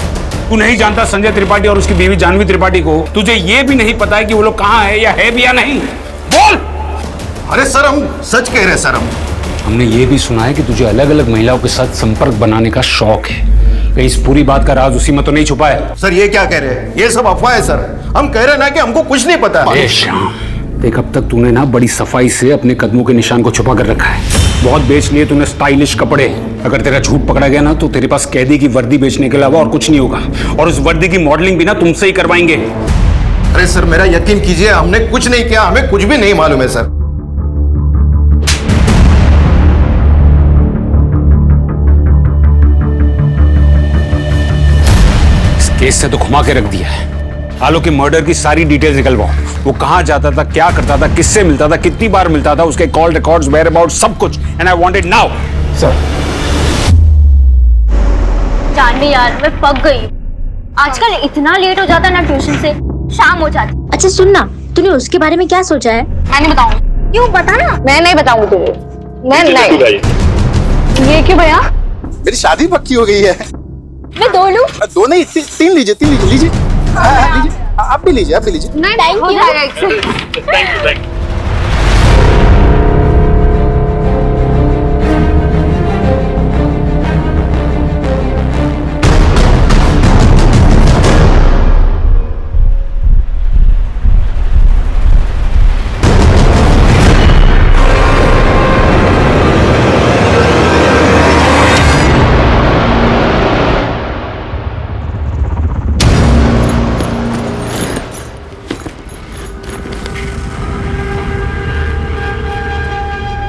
[SPEAKER 23] तू नहीं जानता संजय त्रिपाठी और उसकी बीवी जानवी त्रिपाठी को। तुझे ये भी नहीं पता है कि वो लोग कहाँ है, या है भी या नहीं। बोल।
[SPEAKER 24] अरे सर, हम सच कह रहे हैं सर। हमने
[SPEAKER 23] ये भी सुना है कि तुझे अलग अलग महिलाओं के साथ संपर्क बनाने का शौक है। कहीं इस पूरी बात का राज उसी में तो नहीं छुपा है?
[SPEAKER 24] सर ये क्या कह रहे हैं? ये सब अफवाह है सर। हम कह रहे हैं ना कि हमको कुछ नहीं पता।
[SPEAKER 23] अरे श्याम, देख अब तक तूने ना बड़ी सफाई से अपने कदमों के निशान को छुपा कर रखा है। बहुत बेच लिए तूने स्टाइलिश कपड़े। अगर तेरा झूठ पकड़ा गया ना तो तेरे पास कैदी की वर्दी बेचने के अलावा और कुछ नहीं होगा, और उस वर्दी की मॉडलिंग भी ना तुमसे ही करवाएंगे।
[SPEAKER 24] अरे सर मेरा यकीन कीजिए, हमने कुछ नहीं किया, हमें कुछ भी नहीं मालूम है सर।
[SPEAKER 23] इस केस से तो घुमा के रख दिया है। आलोक के मर्डर की सारी डिटेल्स निकलवाओ। वो कहां जाता था, क्या करता था, किससे मिलता था, कितनी बार मिलता था, उसके कॉल रिकॉर्ड्स, वेयर अबाउट, सब कुछ। And I want it now sir.
[SPEAKER 25] Janhvi यार, मैं पक गई। आजकल इतना लेट हो जाता ना ट्यूशन से, शाम हो जाती।
[SPEAKER 13] अच्छा सुन ना, तूने उसके बारे में क्या सोचा है?
[SPEAKER 25] मैं नहीं बताऊंगी। क्यों, बता ना। मैं नहीं बताऊंगी तुझे। मैं नहीं। ये क्यों भैया?
[SPEAKER 12] मेरी शादी पक्की हो गई है।
[SPEAKER 25] मैं दो लूं?
[SPEAKER 12] दो नहीं, तीन लीजिए, लीजिए। आप भी लीजिए,
[SPEAKER 25] नहीं, टाइम हो जाएगा इससे।
[SPEAKER 12] Thank you.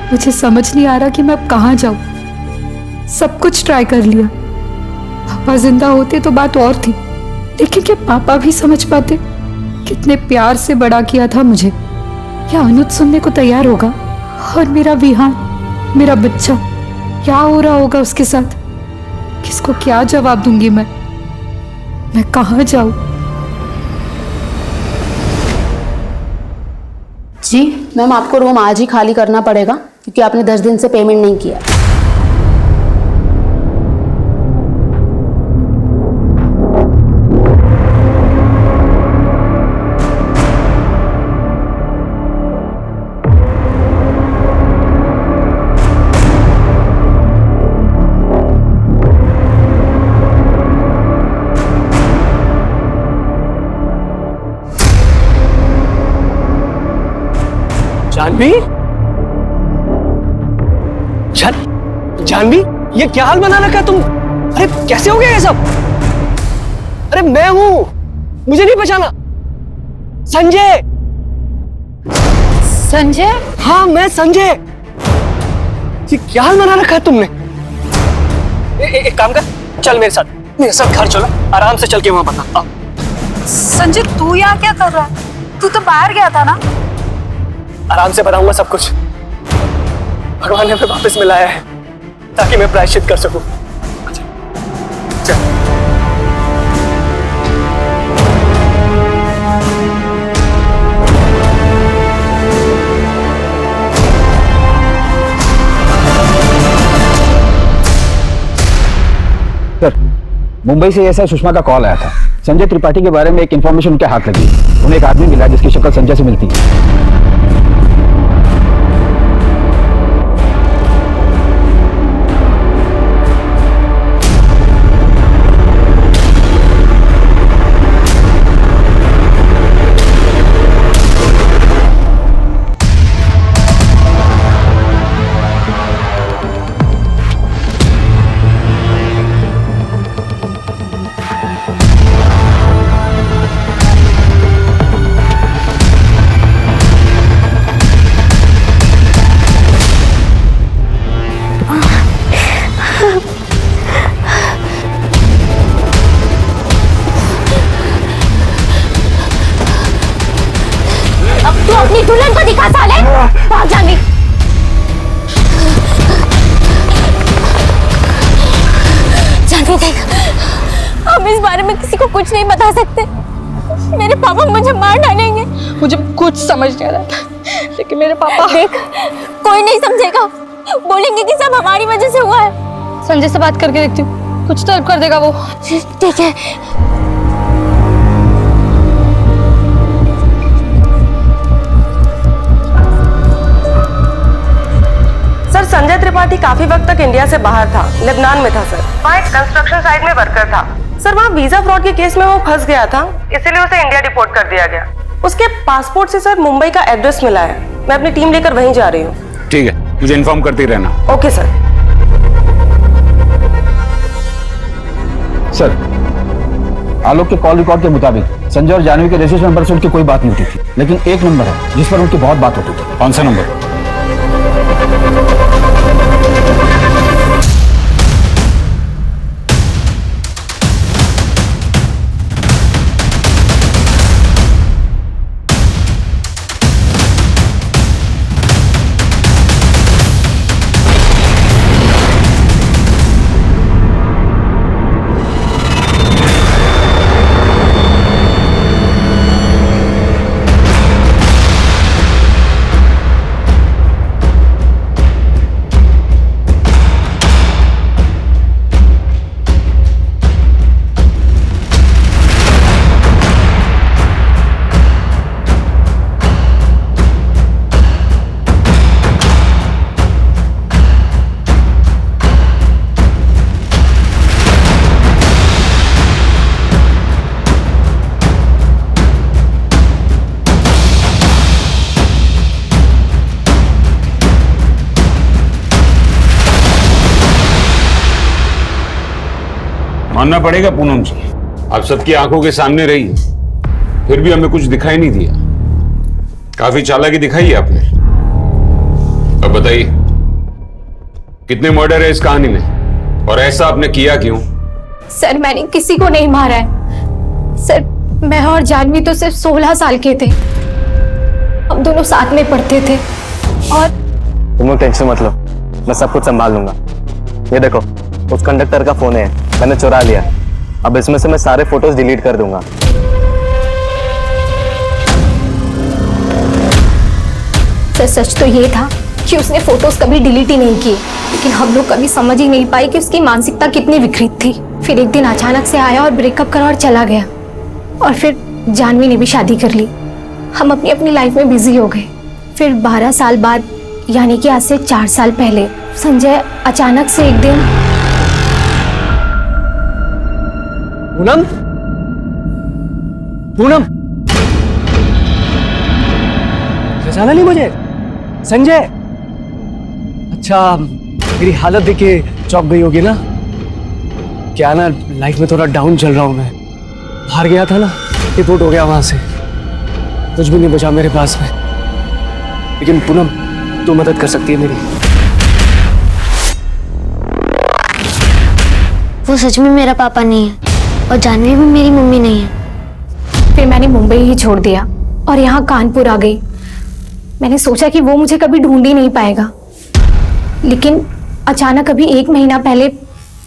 [SPEAKER 21] मुझे समझ नहीं आ रहा कि मैं अब कहाँ जाऊं। सब कुछ ट्राई कर लिया। पापा जिंदा होते तो बात और थी, लेकिन क्या पापा भी समझ पाते? कितने प्यार से बड़ा किया था मुझे। क्या अनुज सुनने को तैयार होगा? और मेरा विहान, मेरा बच्चा, क्या हो रहा होगा उसके साथ? किसको क्या जवाब दूंगी मैं कहाँ जाऊं?
[SPEAKER 14] जी मैम, आपको रूम आज ही खाली करना पड़ेगा क्योंकि आपने 10 दिन से पेमेंट नहीं किया।
[SPEAKER 22] जानवी, जानवी, ये क्या हाल बना रखा तुम? अरे कैसे हो गया ये सब? अरे मैं हूं, मुझे नहीं पहचाना? संजय।
[SPEAKER 21] संजय?
[SPEAKER 22] हाँ मैं संजय। ये क्या हाल बना रखा है तुमने? एक काम कर, चल मेरे साथ घर चलो, आराम से चल के वहां बता।
[SPEAKER 21] संजय तू यहाँ क्या कर रहा है? तू तो बाहर गया था ना?
[SPEAKER 22] आराम से बताऊंगा सब कुछ। भगवान ने हमें वापस मिलाया है ताकि मैं प्रायश्चित कर सकूं। चल।
[SPEAKER 16] सर, मुंबई से ऐसा सुषमा का कॉल आया था। संजय त्रिपाठी के बारे में एक इंफॉर्मेशन उनके हाथ लगी। उन्हें एक आदमी मिला जिसकी शक्ल संजय से मिलती है।
[SPEAKER 25] अपनी दुल्हन को दिखा साले। भाग जानवी। जानवी देख, हम इस बारे में किसी को कुछ नहीं बता सकते। मेरे पापा मुझे मार डालेंगे।
[SPEAKER 10] मुझे कुछ समझ नहीं आ रहा था, लेकिन मेरे पापा
[SPEAKER 25] देख, कोई नहीं समझेगा। बोलेंगे कि सब हमारी वजह से हुआ है।
[SPEAKER 10] संजय से बात करके देखती हूँ, कुछ तो हेल्प कर देगा वो।
[SPEAKER 25] ठीक है।
[SPEAKER 10] सर संजय त्रिपाठी काफी वक्त तक इंडिया से बाहर था, लेबनान में था सर। वहाँ एक कंस्ट्रक्शन साइट में वर्कर था सर। वहाँ वीजा फ्रॉड के केस में वो फंस गया था, इसीलिए उसे इंडिया डिपोर्ट कर दिया गया। उसके पासपोर्ट से सर मुंबई का एड्रेस मिला है। मैं अपनी टीम लेकर वहीं जा रही हूँ।
[SPEAKER 23] ठीक है, मुझे इन्फॉर्म करती रहना।
[SPEAKER 10] Okay sir.
[SPEAKER 16] सर, आलोक के कॉल रिकॉर्ड के मुताबिक संजय और जानवी के रजिस्ट्रेशन नंबर से उनकी कोई बात नहीं होती थी, लेकिन एक नंबर है जिस पर उनकी बहुत बात होती थी।
[SPEAKER 23] कौन सा नंबर? मानना पड़ेगा पूनम जी, आप सबकी आंखों के सामने रही, फिर भी हमें कुछ दिखाई नहीं दिया। काफी चालाकी दिखाई है आपने। अब बताइए, कितने मर्डर है इस कहानी में और ऐसा आपने किया क्यों?
[SPEAKER 5] सर, मैंने किसी को नहीं मारा है सर। मैं और जानवी तो सिर्फ 16 साल के थे। हम दोनों साथ में पढ़ते थे। और
[SPEAKER 11] तुम लोग टेंशन मत लो, मैं सब कुछ संभाल लूंगा। ये देखो, उस कंडक्टर का फोन है, मैंने चुरा लिया। अब इसमें से मैं सारे फोटोज डिलीट कर दूंगा।
[SPEAKER 5] सर, सच तो ये था कि उसने फोटोज कभी डिलीट ही नहीं किए, लेकिन हम लोग कभी समझ ही नहीं पाए कि उसकी मानसिकता कितनी विकृत थी। फिर एक दिन अचानक से आया और ब्रेकअप करा और चला गया। और फिर जानवी ने भी शादी कर ली। हम अपनी अपनी लाइफ में बिजी हो गए। फिर 12 साल बाद, यानी कि आज से 4 साल पहले, संजय अचानक से एक दिन।
[SPEAKER 15] पूनम, पूनम, पहचाना नहीं मुझे? संजय। अच्छा, मेरी हालत देख के चौंक गई होगी ना? क्या ना, लाइफ में थोड़ा डाउन चल रहा हूं मैं। हार गया था ना, रिपोर्ट हो गया वहां से, कुछ भी नहीं बचा मेरे पास में। लेकिन पूनम, तू मदद कर सकती है मेरी।
[SPEAKER 13] वो सच में मेरा पापा नहीं है और जानवी भी मेरी मम्मी नहीं है।
[SPEAKER 5] फिर मैंने मुंबई ही छोड़ दिया और यहाँ कानपुर आ गई। मैंने सोचा कि वो मुझे कभी ढूंढ ही नहीं पाएगा, लेकिन अचानक अभी 1 महीना पहले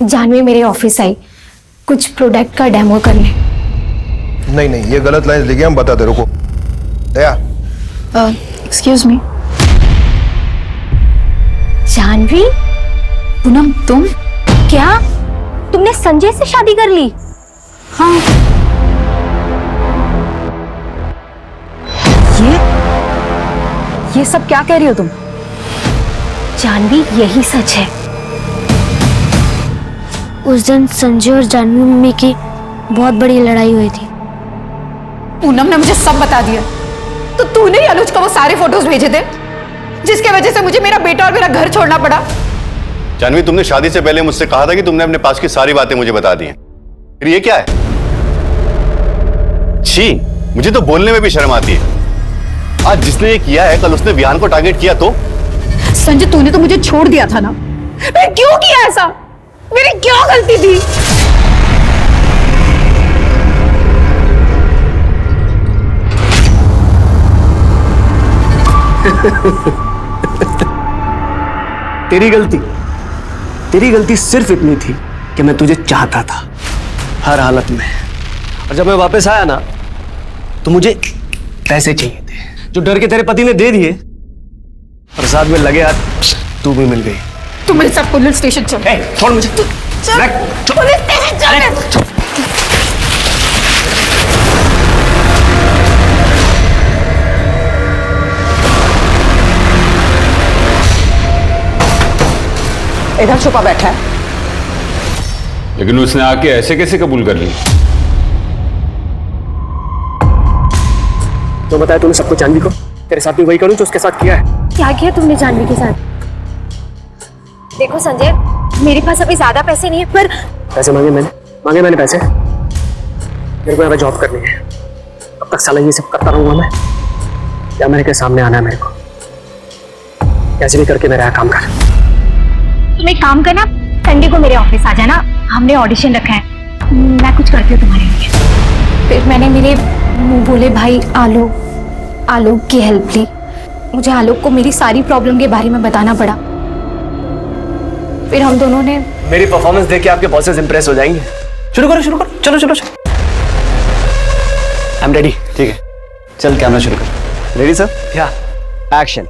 [SPEAKER 5] जानवी मेरे ऑफिस आई कुछ प्रोडक्ट का डेमो करने।
[SPEAKER 24] नहीं नहीं, ये गलत लाइन लिखी, हम बताते, रुको। दया,
[SPEAKER 5] एक्सक्यूज मी। जानवी?
[SPEAKER 21] पूनम, तुम?
[SPEAKER 5] क्या तुमने संजय से शादी कर ली?
[SPEAKER 21] हाँ।
[SPEAKER 5] ये सब क्या कह रही हो तुम? जानवी, यही सच है।
[SPEAKER 13] उस दिन संजय और जानवी मम्मी की बहुत बड़ी लड़ाई हुई थी।
[SPEAKER 21] पूनम ने मुझे सब बता दिया। तो तूने ही अनुज को वो सारे फोटोज भेजे थे जिसके वजह से मुझे मेरा बेटा और मेरा घर छोड़ना पड़ा।
[SPEAKER 9] जानवी, तुमने शादी से पहले मुझसे कहा था कि तुमने अपने पास की सारी बातें मुझे बता दी हैं। फिर ये क्या है? छी, मुझे तो बोलने में भी शर्म आती है। आज जिसने ये किया है, कल उसने विहान को टारगेट किया तो?
[SPEAKER 21] संजय, तूने तो मुझे छोड़ दिया था ना। मैं क्यों किया ऐसा? मेरी क्या गलती थी?
[SPEAKER 15] तेरी गलती सिर्फ इतनी थी कि मैं तुझे चाहता था हर हालत में। और जब मैं वापस आया ना, तो मुझे पैसे चाहिए थे जो डर के तेरे पति ने दे दिए, और साथ में लगे हाथ तू भी मिल गई।
[SPEAKER 21] तू मेरे साथ पुलिस स्टेशन चल।
[SPEAKER 15] छोड़ मुझे।
[SPEAKER 21] पुलिस स्टेशन चल।
[SPEAKER 10] इधर छुपा बैठा है।
[SPEAKER 23] लेकिन उसने आके ऐसे कैसे कबूल कर ली?
[SPEAKER 15] तो बताया तूने सबको जानवी को, तेरे साथ भी वही करूं जो उसके साथ किया है।
[SPEAKER 5] क्या किया तुमने जानवी के साथ? देखो संजय, मेरे पास अभी ज्यादा पैसे नहीं है, पर
[SPEAKER 15] पैसे मांगे मैंने पैसे। मेरे को यहाँ जॉब करनी है, अब तक साला ये सब करता रहूंगा मैं या मेरे के सामने आना है मेरे को? कैसे भी करके मेरा काम कर।
[SPEAKER 5] तुम एक काम करना, संडे को मेरे ऑफिस आ जाना, हमने ऑडिशन रखा है, मैं कुछ करती हूँ तुम्हारे लिए। फिर मैंने मेरे मुंह बोले भाई आलोक की हेल्प ली। मुझे आलोक को मेरी सारी प्रॉब्लम के बारे में बताना पड़ा। फिर हम दोनों ने
[SPEAKER 15] मेरी परफॉर्मेंस देख के आपके बॉसेस इंप्रेस हो जाएंगे। शुरू करो, चलो। I am ready.
[SPEAKER 2] ठीक है, चल कैमरा शुरू कर। Ready sir?
[SPEAKER 15] क्या?
[SPEAKER 2] एक्शन।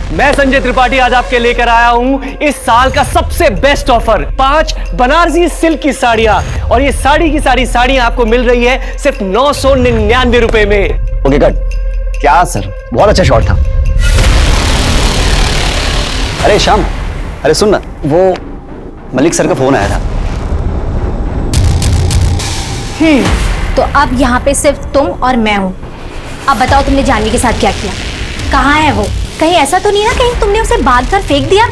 [SPEAKER 22] मैं संजय त्रिपाठी आज आपके लेकर आया हूं इस साल का सबसे बेस्ट ऑफर, 5 बनारसी सिल्क की साड़ियां, और ये साड़ी की सारी साड़ियां आपको मिल रही है सिर्फ 999 रुपए में।
[SPEAKER 2] Okay cut. क्या सर, बहुत अच्छा शॉट था। अरे श्याम, अरे सुन ना, वो मलिक सर का फोन आया था।
[SPEAKER 5] तो अब यहाँ पे सिर्फ तुम और मैं हूँ। अब बताओ तुमने जानवी के साथ क्या किया? कहाँ है वो? कहीं ऐसा तो नहीं ना कहीं तुमने उसे बांध कर फेंक दिया?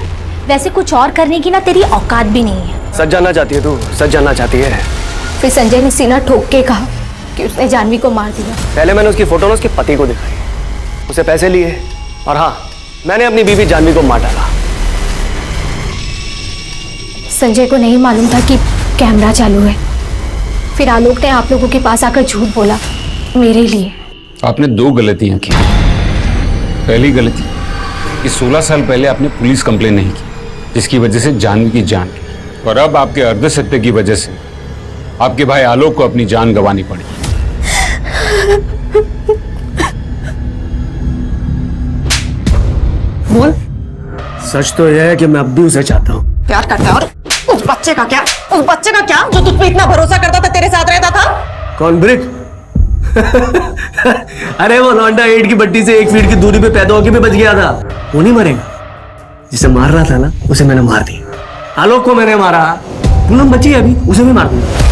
[SPEAKER 5] वैसे कुछ और करने की ना तेरी औकात भी नहीं है।
[SPEAKER 15] सच जानना चाहती है तू? सच जानना चाहती है?
[SPEAKER 5] फिर संजय ने सीना ठोक के कहा कि उसने जानवी को मार दिया।
[SPEAKER 15] पहले मैंने उसकी फोटो ना उसके पति को दिखाई, उसे पैसे लिए, और हाँ, मैंने अपनी बीवी जानवी को मार डाला।
[SPEAKER 5] संजय को नहीं मालूम था कि कैमरा चालू है। फिर आलोक ने आप लोगों के पास आकर झूठ बोला मेरे लिए।
[SPEAKER 23] आपने 2 गलतियां की। पहली गलती कि 16 साल पहले आपने पुलिस कंप्लेन नहीं की, जिसकी वजह से जानवी की जान गई, और अब आपके अर्धसत्य की वजह से आपके भाई आलोक को अपनी जान गंवानी पड़ी।
[SPEAKER 15] बोल। सच तो यह है कि मैं अब भी उसे चाहता हूँ।
[SPEAKER 10] प्यार करता है, और उस बच्चे का क्या जो तुझ पे इतना भरोसा करता था, तेरे साथ रहता था?
[SPEAKER 15] कौन? ब्रिक? अरे वो लौंडा 8 की बट्टी से 1 फीट की दूरी पे पैदा होके भी बच गया था। वो नहीं मरेगा। जिसे मार रहा था ना, उसे मैंने मार दिया। आलोक को मैंने मारा, पूनम बची है अभी, उसे भी मार दूंगा।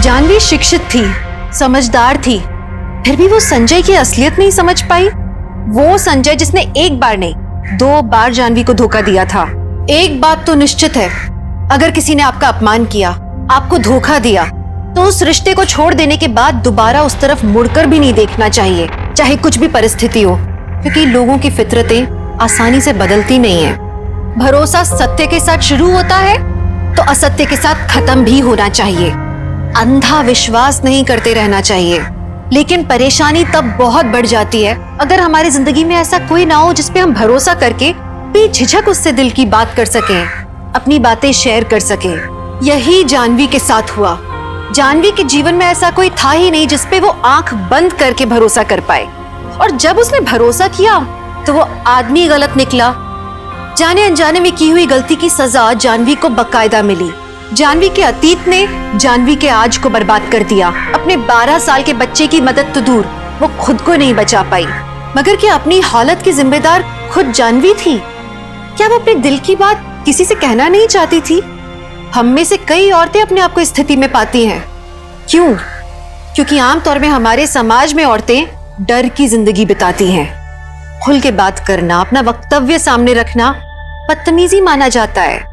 [SPEAKER 1] जानवी शिक्षित थी, समझदार थी, फिर भी वो संजय की असलियत नहीं समझ पाई। वो संजय जिसने एक बार नहीं 2 बार जानवी को धोखा दिया था। एक बात तो निश्चित है, अगर किसी ने आपका अपमान किया, आपको धोखा दिया, तो उस रिश्ते को छोड़ देने के बाद दोबारा उस तरफ मुड़कर भी नहीं देखना चाहिए, चाहे कुछ भी परिस्थिति हो, क्योंकि लोगों की फितरतें आसानी से बदलती नहीं है। भरोसा सत्य के साथ शुरू होता है तो असत्य के साथ खत्म भी होना चाहिए। अंधा विश्वास नहीं करते रहना चाहिए। लेकिन परेशानी तब बहुत बढ़ जाती है अगर हमारी जिंदगी में ऐसा कोई ना हो जिस पे हम भरोसा करके बेझिझक उससे दिल की बात कर सकें, अपनी बातें शेयर कर सकें। यही जानवी के साथ हुआ। जानवी के जीवन में ऐसा कोई था ही नहीं जिस पे वो आंख बंद करके भरोसा कर पाए, और जब उसने भरोसा किया तो वो आदमी गलत निकला। जाने अनजाने में की हुई गलती की सजा जानवी को बकायदा मिली। जानवी के अतीत ने जानवी के आज को बर्बाद कर दिया। अपने 12 साल के बच्चे की मदद तो दूर, वो खुद को नहीं बचा पाई। मगर क्या अपनी हालत की जिम्मेदार खुद जानवी थी? क्या वो अपने दिल की बात किसी से कहना नहीं चाहती थी? हम में से कई औरतें अपने आप को इस स्थिति में पाती हैं। क्यों? क्योंकि आमतौर में हमारे समाज में औरतें डर की जिंदगी बिताती हैं। खुल के बात करना, अपना वक्तव्य सामने रखना बदतमीजी माना जाता है।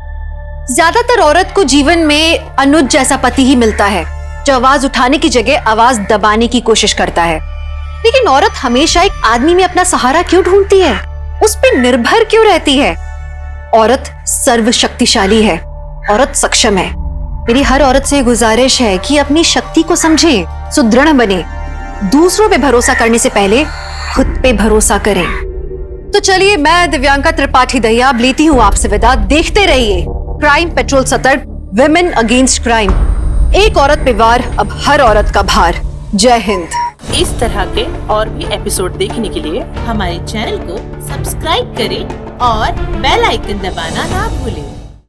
[SPEAKER 1] ज्यादातर औरत को जीवन में अनुज जैसा पति ही मिलता है, जो आवाज उठाने की जगह आवाज दबाने की कोशिश करता है। लेकिन औरत हमेशा एक आदमी में अपना सहारा क्यों ढूंढती है? उस पर निर्भर क्यों रहती है? औरत सर्वशक्तिशाली है, औरत सक्षम है। मेरी हर औरत से गुजारिश है कि अपनी शक्ति को समझे, सुदृढ़ बने, दूसरों पे भरोसा करने से पहले खुद पे भरोसा करें। तो चलिए, मैं दिव्यांका त्रिपाठी दहिया अब लेती हूँ आपसे विदा। देखते रहिए क्राइम पेट्रोल सतर्क, विमेन अगेंस्ट क्राइम। एक पे पे वार, अब हर औरत का भार। जय हिंद।
[SPEAKER 8] इस तरह के और भी एपिसोड देखने के लिए हमारे चैनल को सब्सक्राइब करें और बेल आइकन दबाना ना भूलें।